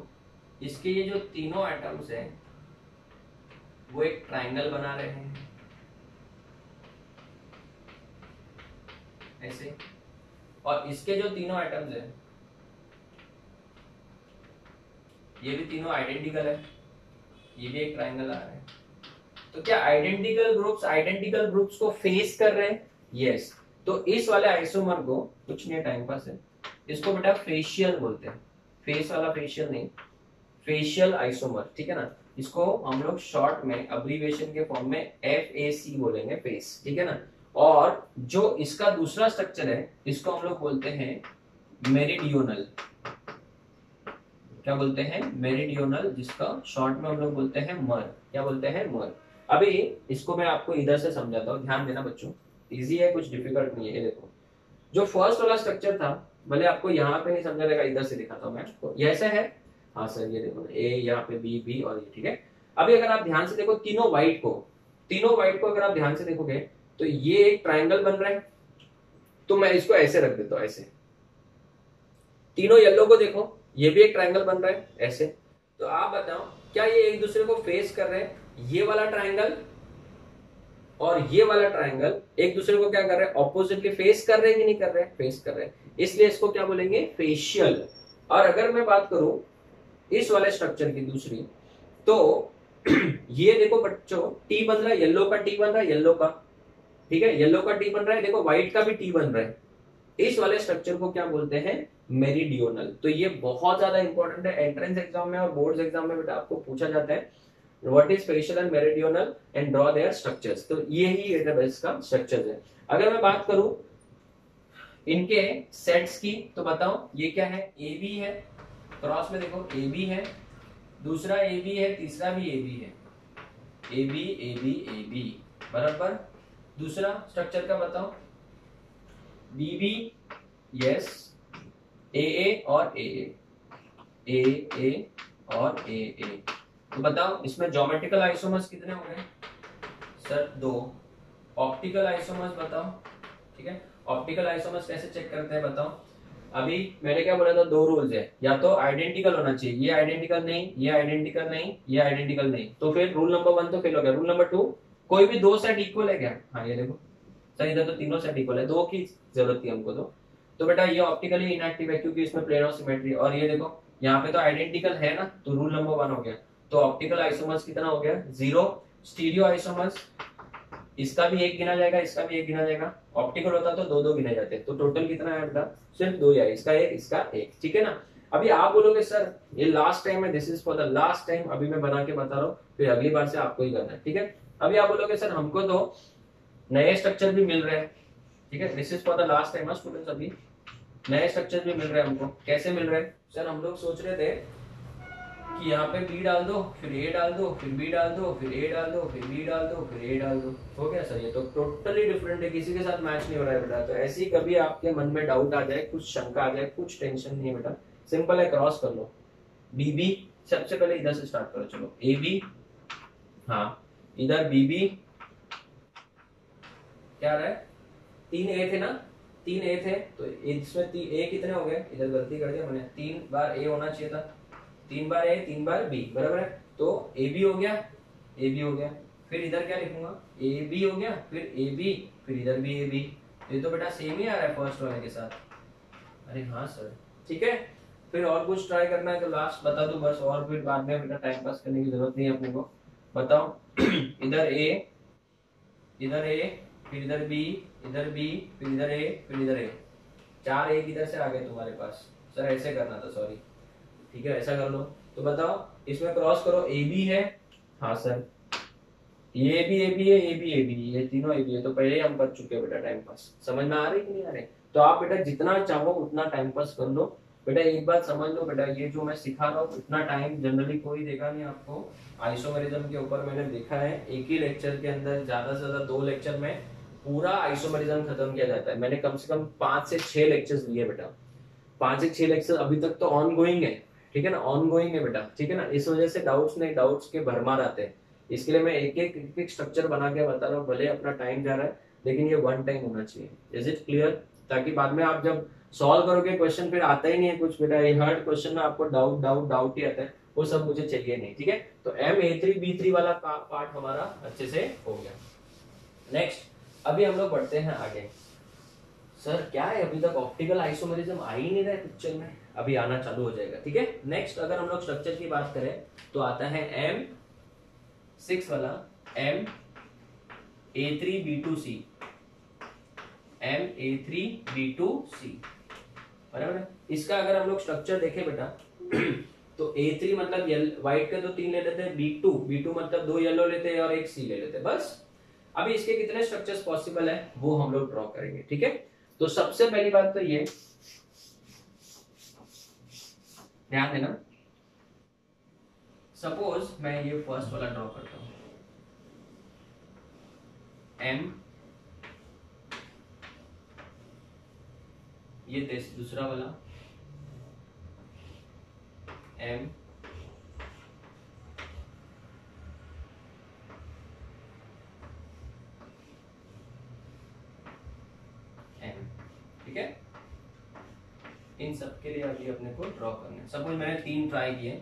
इसके ये जो तीनों एटम्स हैं वो एक ट्रायंगल बना रहे हैं ऐसे, और इसके जो तीनों एटम्स हैं ये भी तीनों आइडेंटिकल है, ये भी एक ट्रायंगल आ रहा है। तो क्या आइडेंटिकल ग्रुप्स को फेस कर रहे हैं? यस। तो इस वाले आइसोमर को, कुछ नहीं टाइम पास है, इसको बेटा फेशियल बोलते हैं, फेस वाला फेशियल नहीं, फेशियल आइसोमर, ठीक है ना। इसको हम लोग शॉर्ट में अब्रीविएशन के फॉर्म में FAC बोलेंगे, फेस, ठीक है ना। और जो इसका दूसरा स्ट्रक्चर है इसको हम लोग बोलते हैं मेरिडियोनल। क्या बोलते हैं? मेरिडियोनल, जिसका शॉर्ट में हम लोग बोलते हैं मर। क्या बोलते हैं? मर। अभी इसको मैं आपको इधर से समझाता हूँ, ध्यान देना बच्चों, इजी है, कुछ डिफिकल्ट नहीं है। देखो जो फर्स्ट वाला स्ट्रक्चर था, भले आपको यहाँ पे नहीं समझा रहेगा, इधर से दिखाता हूँ मैं आपको, ये ऐसा है, हाँ सर ये देखो ए, यहाँ पे बी बी और ये, ठीक है। अभी अगर आप ध्यान से देखो तीनों व्हाइट को अगर आप ध्यान से देखोगे तो ये एक ट्राइंगल बन रहा है, तो मैं इसको ऐसे रख देता हूँ, ऐसे। तीनों येलो को देखो, ये भी एक ट्राइंगल बन रहा है ऐसे। तो आप बताओ क्या ये एक दूसरे को फेस कर रहे हैं? ये वाला ट्राइंगल और ये वाला ट्राइंगल एक दूसरे को क्या कर रहे हैं? ऑपोजिटली फेस कर रहे हैं कि नहीं कर रहे हैं? फेस कर रहे हैं, इसलिए इसको क्या बोलेंगे? फेशियल। और अगर मैं बात करूं इस वाले स्ट्रक्चर की दूसरी, तो ये देखो बच्चों टी बन रहा है, येलो का टी बन रहा है, येलो का, ठीक है, येलो का टी बन रहा है, देखो व्हाइट का भी टी बन रहा है। इस वाले स्ट्रक्चर को क्या बोलते हैं? मेरिडियोनल। तो ये बहुत ज्यादा इंपॉर्टेंट है, एंट्रेंस एग्जाम में और बोर्ड्स एग्जाम में बेटा आपको पूछा जाता है, what is facial and meridional and draw their structures. तो ये ही डेटाबेस का स्ट्रक्चर्स है। अगर मैं बात करूं इनके सेट्स की, तो बताओ ये क्या है? ए बी है, क्रॉस में देखो ए बी है, दूसरा ए बी है, तीसरा भी ए बी है, A B A B A B, बराबर। दूसरा स्ट्रक्चर का बताओ, बी बी, यस, ए और ए और ए। तो बताओ इसमें ज्योमेट्रिकल आइसोमर्स कितने हो गए सर? 2। ऑप्टिकल आइसोमर्स बताओ, ठीक है। ऑप्टिकल आइसोमर्स कैसे चेक करते हैं बताओ? अभी मैंने क्या बोला था? 2 रूल्स है, या तो आइडेंटिकल होना चाहिए, ये आइडेंटिकल नहीं, ये आइडेंटिकल नहीं, ये आइडेंटिकल नहीं, तो फिर रूल नंबर 1 तो फेल हो गया। रूल नंबर 2, कोई भी 2 सेट इक्वल है क्या? हाँ ये देखो सर, इधर तो तीनों सेट इक्वल है, 2 की जरूरत थी हमको तो बेटा ये ऑप्टिकली इनएक्टिव है क्योंकि इसमें प्लेन ऑफ सिमेट्री। और ये देखो यहाँ पे तो आइडेंटिकल है ना, तो रूल नंबर 1 हो गया। तो ऑप्टिकल आइसोमर्स कितना हो गया? 0। स्टीरियो आइसोमर्स, इसका भी 1 गिना जाएगा, इसका भी 1 गिना जाएगा। ऑप्टिकल होता तो 2 गिने जाते, तो टोटल कितना है बेटा? सिर्फ 2 है, इसका 1, इसका 1, ठीक है ना। अभी आप बोलोगे सर ये लास्ट टाइम है, this is for the last time, अभी मैं बना के बता रहा हूँ, फिर अगली बार से आपको ही करना है, ठीक है। अभी आप बोलोगे सर हमको तो नए स्ट्रक्चर भी मिल रहे हैं, ठीक है, this is for the last time students, अभी नए स्ट्रक्चर भी मिल रहे हैं हमको। कैसे मिल रहे हैं सर? हम लोग सोच रहे थे कि यहाँ पे बी डाल दो, फिर ए डाल दो, फिर बी डाल दो, फिर ए डाल दो, फिर बी डाल दो, फिर ए डाल दो, हो गया सर। ये तो टोटली डिफरेंट है, किसी के साथ मैच नहीं हो रहा है बेटा। तो ऐसी कभी आपके मन में डाउट आ जाए, कुछ शंका आ जाए, कुछ टेंशन नहीं है बेटा, सिंपल है, क्रॉस कर लो। बी बी, सबसे पहले इधर से स्टार्ट करो, चलो ए बी, हाँ इधर बी बी, क्या रहा है? 3 ए थे ना, 3 ए थे, तो इसमें ए कितने हो गए? इधर गलती कर दिया मैंने, 3 बार ए होना चाहिए था, 3 बार ए 3 बार बी, बराबर है। तो ए बी हो गया, ए बी हो गया, फिर इधर क्या लिखूंगा? ए बी हो गया, फिर ए बी, फिर इधर भी ए बी। ये तो बेटा सेम ही आ रहा है फर्स्ट वाले के साथ। अरे हाँ सर, ठीक है। फिर और कुछ ट्राई करना है तो लास्ट बता दो बस, और फिर बाद में बेटा टाइम पास करने की जरूरत नहीं है अपने को। बताओ इधर ए, इधर ए, फिर इधर बी, इधर बी, फिर इधर ए, फिर इधर ए, 4 एक इधर से आ गए तुम्हारे पास। सर ऐसे करना था, सॉरी, ठीक है ऐसा कर लो। तो बताओ इसमें क्रॉस करो, ए बी है, हाँ सर, ये भी ए बी है, ये भी ए बी, ये तीनों ए बी है, तो पहले ही हम कर चुके हैं बेटा टाइम पास। समझ में आ रही कि नहीं आ रही? तो आप बेटा जितना चाहो उतना टाइम पास कर लो बेटा। एक बात समझ लो बेटा, ये जो मैं सिखा रहा हूँ इतना टाइम जनरली कोई देगा नहीं आपको। आइसोमेरिज्म के ऊपर मैंने देखा है एक ही लेक्चर के अंदर ज्यादा से ज्यादा 2 लेक्चर में पूरा आइसोमेरिज्म खत्म किया जाता है। मैंने कम से कम 5 से 6 लेक्चर्स लिए बेटा, 5 से 6 लेक्चर अभी तक तो ऑन गोइंग है, ठीक है ना, ऑन गोइंग है बेटा, ठीक है ना। इस वजह से डाउट्स नहीं, डाउट्स के भरमार आते हैं, इसके लिए मैं एक एक स्ट्रक्चर बना के बता रहा हूँ, भले अपना टाइम जा रहा है लेकिन ये वन टाइम होना चाहिए। Is it clear? ताकि बाद में आप जब सॉल्व करोगे क्वेश्चन फिर आता ही नहीं है कुछ बेटा, ये हर्ड क्वेश्चन में आपको डाउट डाउट डाउट ही आता है, वो सब मुझे चाहिए नहीं, ठीक है। तो MA3B3 वाला पार्ट हमारा अच्छे से हो गया। नेक्स्ट अभी हम लोग बढ़ते हैं आगे। सर क्या है, अभी तक ऑप्टिकल आइसोमेरिज्म आ ही नहीं रहा है पिक्चर में, अभी आना चालू हो जाएगा, ठीक है। नेक्स्ट अगर हम लोग स्ट्रक्चर की बात करें तो आता है M6 वाला MA3B2C, MA3B2C, बराबर है। इसका अगर हम लोग स्ट्रक्चर देखें बेटा तो A3 मतलब व्हाइट के तो 3 ले लेते हैं, B2 मतलब 2 येलो लेते हैं और 1 C ले लेते हैं, बस। अभी इसके कितने स्ट्रक्चर्स पॉसिबल है वो हम लोग ड्रॉ करेंगे, ठीक है। तो सबसे पहली बात तो ये ध्यान देना, सपोज मैं ये फर्स्ट वाला ड्रॉ करता हूं, M, ये दूसरा वाला M, ठीक है। इन सब के लिए अभी अपने को ड्रॉ करना है। सपोज मैंने 3 ट्राई किए,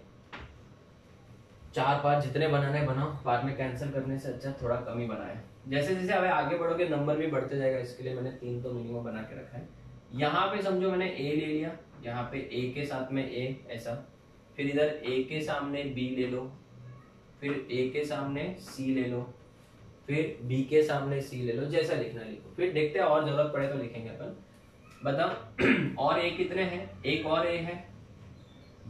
4-5 जितने बनाने बनाओ, बाद में कैंसिल करने से अच्छा थोड़ा कम ही बनाए। जैसे जैसे अब आगे बढ़ोगे नंबर भी बढ़ते जाएगा, इसके लिए मैंने 3 तो मिनिमम बना के रखा है। यहाँ पे समझो मैंने A ले लिया, यहाँ पे A के साथ में A ऐसा, फिर इधर A के सामने B ले लो, फिर A के सामने C ले लो, फिर B के सामने C ले लो, जैसा लिखना लिखो, फिर देखते हैं और जरूरत पड़े तो लिखेंगे अपन। बताओ और A कितने हैं, एक और A है,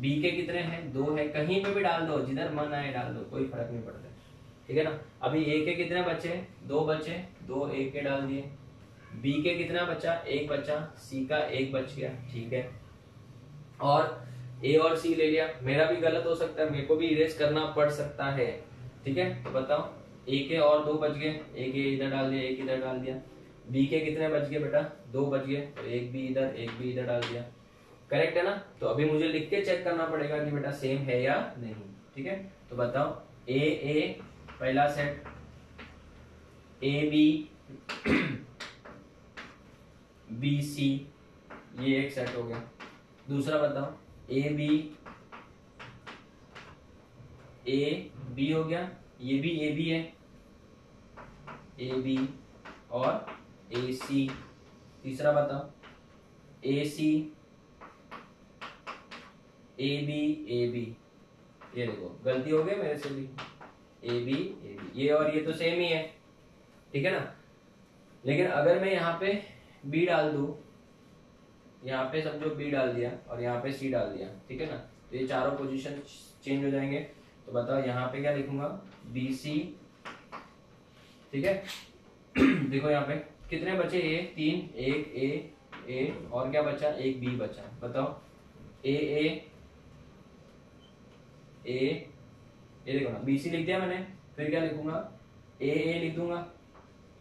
B के कितने हैं, 2 है, कहीं पे भी डाल दो, जिधर मन आए डाल दो, कोई फर्क नहीं पड़ता, ठीक है ना। अभी A के कितने बचे, 2 बचे, 2 A के डाल दिए, B के कितना बचा, 1 बचा, C का 1 बच गया, ठीक है। और A और C ले लिया, मेरा भी गलत हो सकता है, मेरे को भी इरेज करना पड़ सकता है, ठीक है। तो बताओ A के और 2 बच गए, एक A इधर डाल दिया, एक इधर डाल दिया। B के कितने बच गए बेटा, 2 बच गए, तो एक B इधर, एक B इधर डाल दिया, करेक्ट है ना। तो अभी मुझे लिख के चेक करना पड़ेगा कि बेटा सेम है या नहीं, ठीक है। तो बताओ A पहला सेट, AB BC, ये एक सेट हो गया। दूसरा बताओ AB हो गया, ये भी AB है, AB और AC। तीसरा बताओ AC AB, ये देखो गलती हो गई मेरे से भी, AB, ये और ये तो सेम ही है, ठीक है ना। लेकिन अगर मैं यहाँ पे B डाल दूं, यहाँ पे समझो B डाल दिया और यहाँ पे C डाल दिया, ठीक है ना, तो ये चारों पोजीशन चेंज हो जाएंगे। तो बताओ यहाँ पे क्या लिखूंगा, BC, ठीक है। देखो यहाँ पे कितने बचे, A 3, एक A और क्या बचा, एक B बचा। बताओ A ये देखो ना, BC लिख दिया मैंने, फिर क्या लिखूंगा, A लिख दूंगा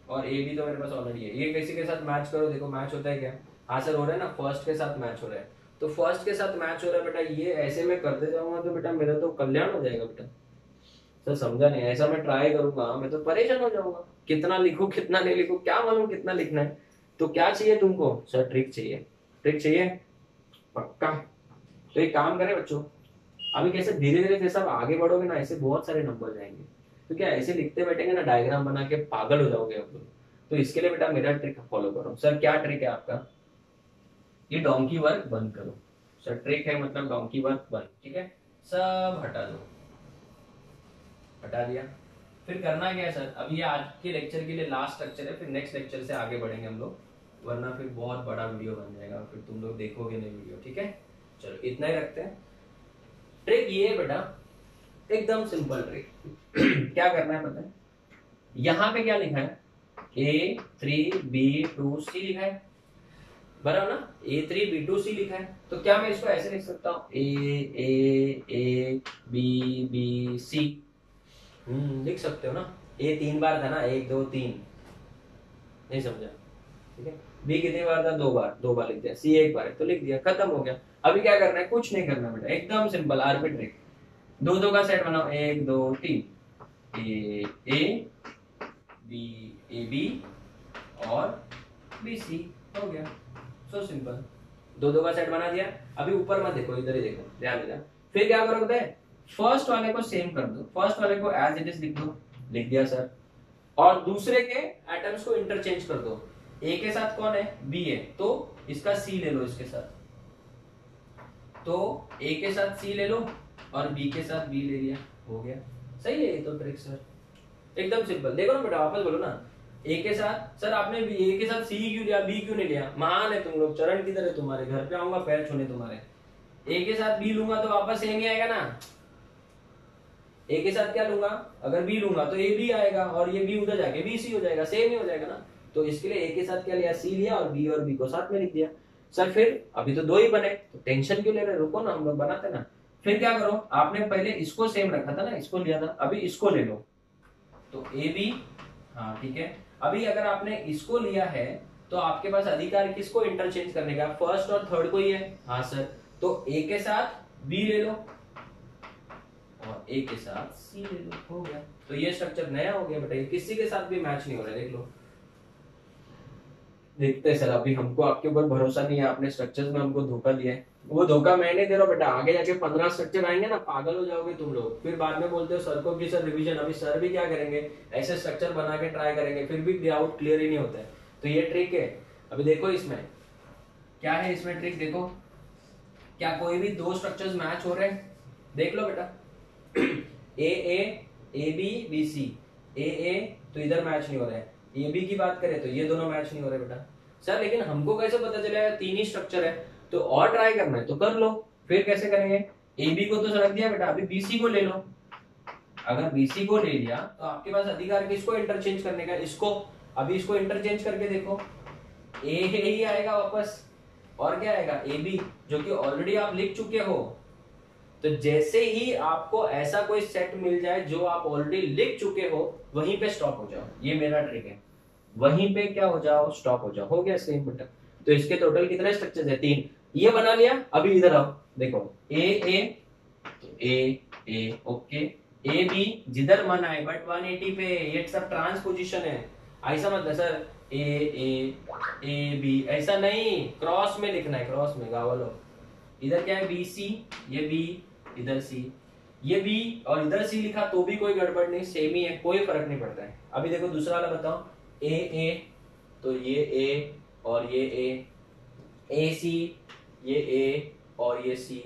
और AB तो मेरे पास ऑलरेडी है। ये किसी के साथ मैच करो, देखो मैच होता है क्या, हाँ सर हो रहा है ना, फर्स्ट के साथ मैच हो रहा है, तो फर्स्ट के साथ मैच हो रहा है बेटा, ये ऐसे में करते जाऊंगा तो बेटा मेरा तो कल्याण हो जाएगा बेटा। सर समझा नहीं, ऐसा मैं ट्राई करूंगा मैं तो परेशान हो जाऊंगा, कितना लिखूं कितना नहीं लिखूं, क्या मालूम कितना लिखना है। तो क्या चाहिए तुमको, सर ट्रिक चाहिए, ट्रिक चाहिए पक्का। तो एक काम करें बच्चों, अभी कैसे धीरे धीरे जैसा आगे बढ़ोगे ना, ऐसे बहुत सारे नंबर जाएंगे, तो क्या ऐसे लिखते बैठेंगे ना, डायग्राम बना के पागल हो जाओगे आप लोग। तो इसके लिए बेटा मेरा ट्रिक फॉलो करो। सर क्या ट्रिक है आपका, ये डोंकी वर्क बंद करो। सर ट्रिक है मतलब डोंकी वर्क बंद, ठीक है, सब हटा दो, हटा दिया। फिर करना क्या है सर, अब ये आज के लेक्चर के लिए लास्ट स्ट्रक्चर है, फिर नेक्स्ट लेक्चर से आगे बढ़ेंगे हम लोग, वरना फिर बहुत बड़ा वीडियो बन जाएगा, फिर तुम लोग देखोगे नहीं वीडियो, ठीक है। चलो इतना ही रखते हैं। ट्रिक ये है बेटा, एकदम सिंपल ट्रिक। क्या करना है पता है, यहाँ पे क्या लिखा है, A3B2C लिखा है, बराबर ना, A3B2C लिखा है। तो क्या मैं इसको ऐसे लिख सकता हूँ, ABBC, लिख सकते हो ना। A 3 बार था ना, 1 2 3, नहीं समझा, ठीक है। बी कितनी बार था, दो बार लिख दिया, सी एक बार है तो लिख दिया, खत्म हो गया। अभी क्या करना है, कुछ नहीं करना बेटा, एकदम सिंपल आर्बिट्री, दो दो का सेट बनाओ, 1 2 3, ए बी और बी सी, हो गया, सो सिंपल, दो दो का सेट बना दिया। अभी ऊपर मत देखो, इधर ही देखो, ध्यान देना। फिर क्या करोगे, फर्स्ट वाले को सेम कर दो, फर्स्ट वाले को एज इट इज लिख दो, लिख दिया सर, और दूसरे के एटम्स को इंटरचेंज कर दो। ए के साथ कौन है, बी है, तो इसका सी ले लो इसके साथ, तो ए के साथ सी ले लो और बी के साथ बी ले लिया, हो गया। सही है ये तो ट्रिक सर, एकदम सिंपल। देखो ना बेटा, वापस बोलो ना, ए के साथ, सर आपने ए के साथ सी क्यों लिया, बी क्यों नहीं लिया, महान है तुम लोग, चरण किधर है तुम्हारे, घर पे आऊंगा पैर छूने तुम्हारे। ए के साथ बी लूंगा तो वापस सेम ही आएगा ना, ए के साथ क्या लूंगा, अगर बी लूंगा तो ए बी आएगा, और ये बी उधर जाके बी सी हो जाएगा, सेम ही हो जाएगा ना। तो इसके लिए ए के साथ क्या लिया, सी लिया, और बी को साथ में लिख दिया। सर फिर अभी तो दो ही बने, तो टेंशन क्यों ले रहे, रुको ना, हम लोग बनाते ना। फिर क्या करो, आपने पहले इसको सेम रखा था ना, इसको लिया था, अभी इसको ले लो, तो ए बी, हाँ ठीक है। अभी अगर आपने इसको लिया है तो आपके पास अधिकार किसको इंटरचेंज करने का, फर्स्ट और थर्ड को ही है, हाँ सर, तो ए के साथ बी ले लो और ए के साथ सी ले लो, हो गया। तो ये स्ट्रक्चर नया हो गया बेटा, ये किसी के साथ भी मैच नहीं हो रहा है, देख लो। देखते हैं सर, अभी हमको आपके ऊपर भरोसा नहीं है, आपने स्ट्रक्चर्स में हमको धोखा दिया है। वो धोखा मैं नहीं दे रहा बेटा, आगे जाके 15 स्ट्रक्चर आएंगे ना, पागल हो जाओगे तुम लोग, फिर बाद में बोलते हो सर को कि सर रिवीजन। अभी सर भी क्या करेंगे, ऐसे स्ट्रक्चर बना के ट्राई करेंगे, फिर भी डाउट क्लियर ही नहीं होता है। तो ये ट्रिक है। अभी देखो इसमें क्या है, इसमें ट्रिक देखो, क्या कोई भी दो स्ट्रक्चर्स मैच हो रहे हैं, देख लो बेटा, ए बी बी सी, ए तो इधर मैच नहीं हो रहा है, ए बी की बात करें तो ये दोनों मैच नहीं हो रहे बेटा। सर लेकिन हमको कैसे पता चलेगा, तीन ही स्ट्रक्चर है, तो और ट्राई करना है तो कर लो। फिर कैसे करेंगे, ए बी को तो रख दिया बेटा, अभी बी सी को ले लो। अगर बी सी को ले लिया तो आपके पास अधिकार किसको इंटरचेंज करने का, इसको। अभी इसको इंटरचेंज करके देखो, ए ही आएगा वापस, और क्या आएगा, ए बी, जो कि ऑलरेडी आप लिख चुके हो। तो जैसे ही आपको ऐसा कोई सेट मिल जाए जो आप ऑलरेडी लिख चुके हो, वहीं पे स्टॉप हो जाओ, ये मेरा ट्रिक है, वहीं पे क्या हो जाओ, स्टॉप हो जाओ, हो गया सेम बटन। तो इसके टोटल कितने स्ट्रक्चर्स है, 3, ये बना लिया। अभी इधर आओ, देखो ए तो ए ओके, ए बी जिधर मन आए, बट 180 पे, ये सब ट्रांसपोजिशन है, ऐसा मतलब सर ए बी ऐसा नहीं, क्रॉस में लिखना है, क्रॉस में गावलो। इधर क्या है, बी सी, ये बी, इधर सी, ये बी, और इधर सी लिखा तो भी कोई गड़बड़ नहीं, सेम ही है, कोई फर्क नहीं पड़ता है। अभी देखो दूसरा वाला बताओ, ए तो ये ए और ये ए सी, ये ए और ये सी,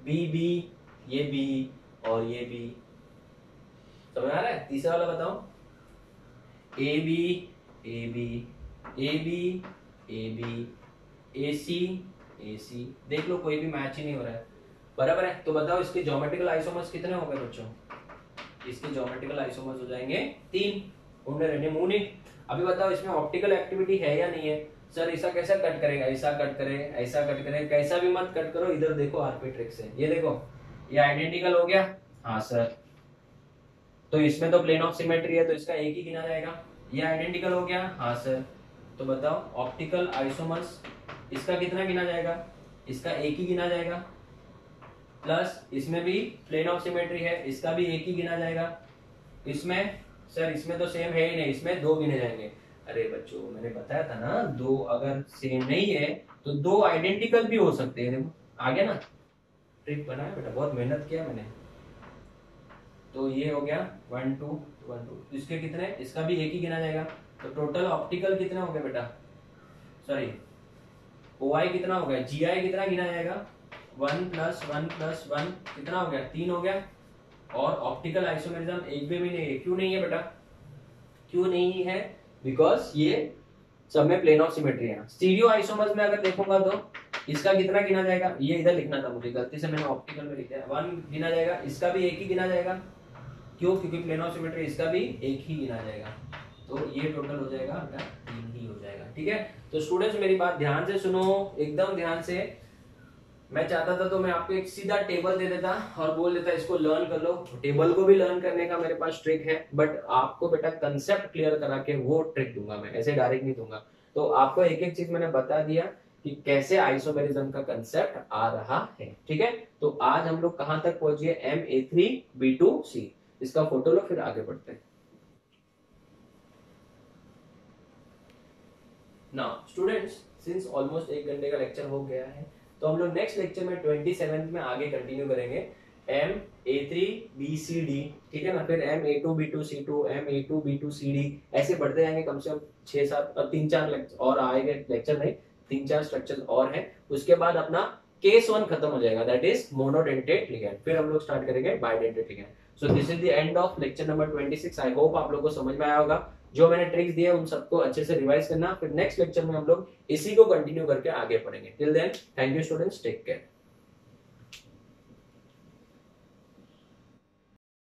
बी ये बी और ये बी, समझ आ रहा है। तीसरा वाला बताओ, ए बी ए सी, देख लो कोई भी मैच ही नहीं हो रहा है, बराबर है। तो बताओ इसके ज्योमेट्रिकल आइसोमर्स कितने हो गए बच्चों, इसके ज्योमेट्रिकल आइसोमर्स हो जाएंगे 3, उन्हें रहने मुंह नहीं। अभी बताओ इसमें ऑप्टिकल एक्टिविटी है या नहीं है, सर ऐसा कैसा कट करेगा, ऐसा कट करे, ऐसा कट करे, कैसा भी मत कट करो। इधर देखो आरपी ट्रिक से, ये देखो, ये आइडेंटिकल हो गया, हाँ सर, तो इसमें तो प्लेन ऑफ सिमेट्री है तो इसका एक ही गिना जाएगा। ये आइडेंटिकल हो गया, हाँ सर, तो बताओ ऑप्टिकल आइसोमर्स, इसका कितना गिना जाएगा, इसका एक ही गिना जाएगा, प्लस इसमें भी प्लेन ऑफ सिमेट्री है, इसका भी एक ही गिना जाएगा। इसमें सर इसमें तो सेम है ही नहीं, इसमें 2 गिने जाएंगे। अरे बच्चों मैंने बताया था ना, 2 अगर सेम नहीं है तो 2 आइडेंटिकल भी हो सकते हैं। देखो आ गया ना, ट्रिक बनाया बेटा, बहुत मेहनत किया मैंने। तो ये हो गया 1 2 1 2, इसके कितने, इसका भी एक ही गिना जाएगा। तो टोटल ऑप्टिकल कितना हो गया बेटा, सॉरी OI कितना हो गया, GI कितना गिना जाएगा, 1 + 1 + 1 कितना हो गया, 3 हो गया। और ऑप्टिकल आइसोमेरिज्म एक भी नहीं है, क्यों नहीं है बेटा, क्यों नहीं है, बिकॉज ये सब में प्लेन ऑफ सिमेट्री है। स्टीरियो आइसोमर्स में अगर देखूंगा तो इसका कितना गिना जाएगा, ये इधर लिखना था मुझे, गलती से मैंने ऑप्टिकल में लिख दिया, 1 गिना जाएगा, इसका भी एक ही गिना जाएगा, क्यों, क्योंकि प्लेन ऑफ सिमेट्री, इसका भी एक ही गिना जाएगा। तो ये टोटल हो जाएगा अपना 3 ही हो जाएगा, ठीक है। तो स्टूडेंट्स मेरी बात ध्यान से सुनो, एकदम ध्यान से। मैं चाहता था तो मैं आपको एक सीधा टेबल दे देता और बोल देता इसको लर्न कर लो। टेबल को भी लर्न करने का मेरे पास ट्रिक है, बट आपको बेटा कंसेप्ट क्लियर करा के वो ट्रिक दूंगा मैं, ऐसे डायरेक्ट नहीं दूंगा। तो आपको एक एक चीज मैंने बता दिया कि कैसे आइसोमेरिज्म का कंसेप्ट आ रहा है। ठीक है, तो आज हम लोग कहां तक पहुंचे, Ma3B2C। इसका फोटो लो, फिर आगे बढ़ते हैं। नाउ स्टूडेंट्स, सिंस ऑलमोस्ट 1 घंटे का लेक्चर हो गया है, तो हम लोग नेक्स्ट लेक्चर में 27 में आगे कंटिन्यू करेंगे Ma3BCD। ठीक है ना, फिर Ma2B2C2, Ma2B2CD, ऐसे बढ़ते जाएंगे। कम से कम 6-7 और 3-4 और आएंगे लेक्चर नहीं, 3-4 स्ट्रक्चर और हैं। उसके बाद अपना केस 1 खत्म हो जाएगा, दैट इज मोनोडेंटेट लिगैंड। फिर हम लोग स्टार्ट करेंगे bidentate ligand. So this is the end of lecture number 26। I hope आप लोगों को समझ में आया होगा। जो मैंने ट्रिक्स दिए उन सबको अच्छे से रिवाइज करना, फिर नेक्स्ट लेक्चर में हम लोग इसी को कंटिन्यू करके आगे पढ़ेंगे। Till then, thank you students, take care.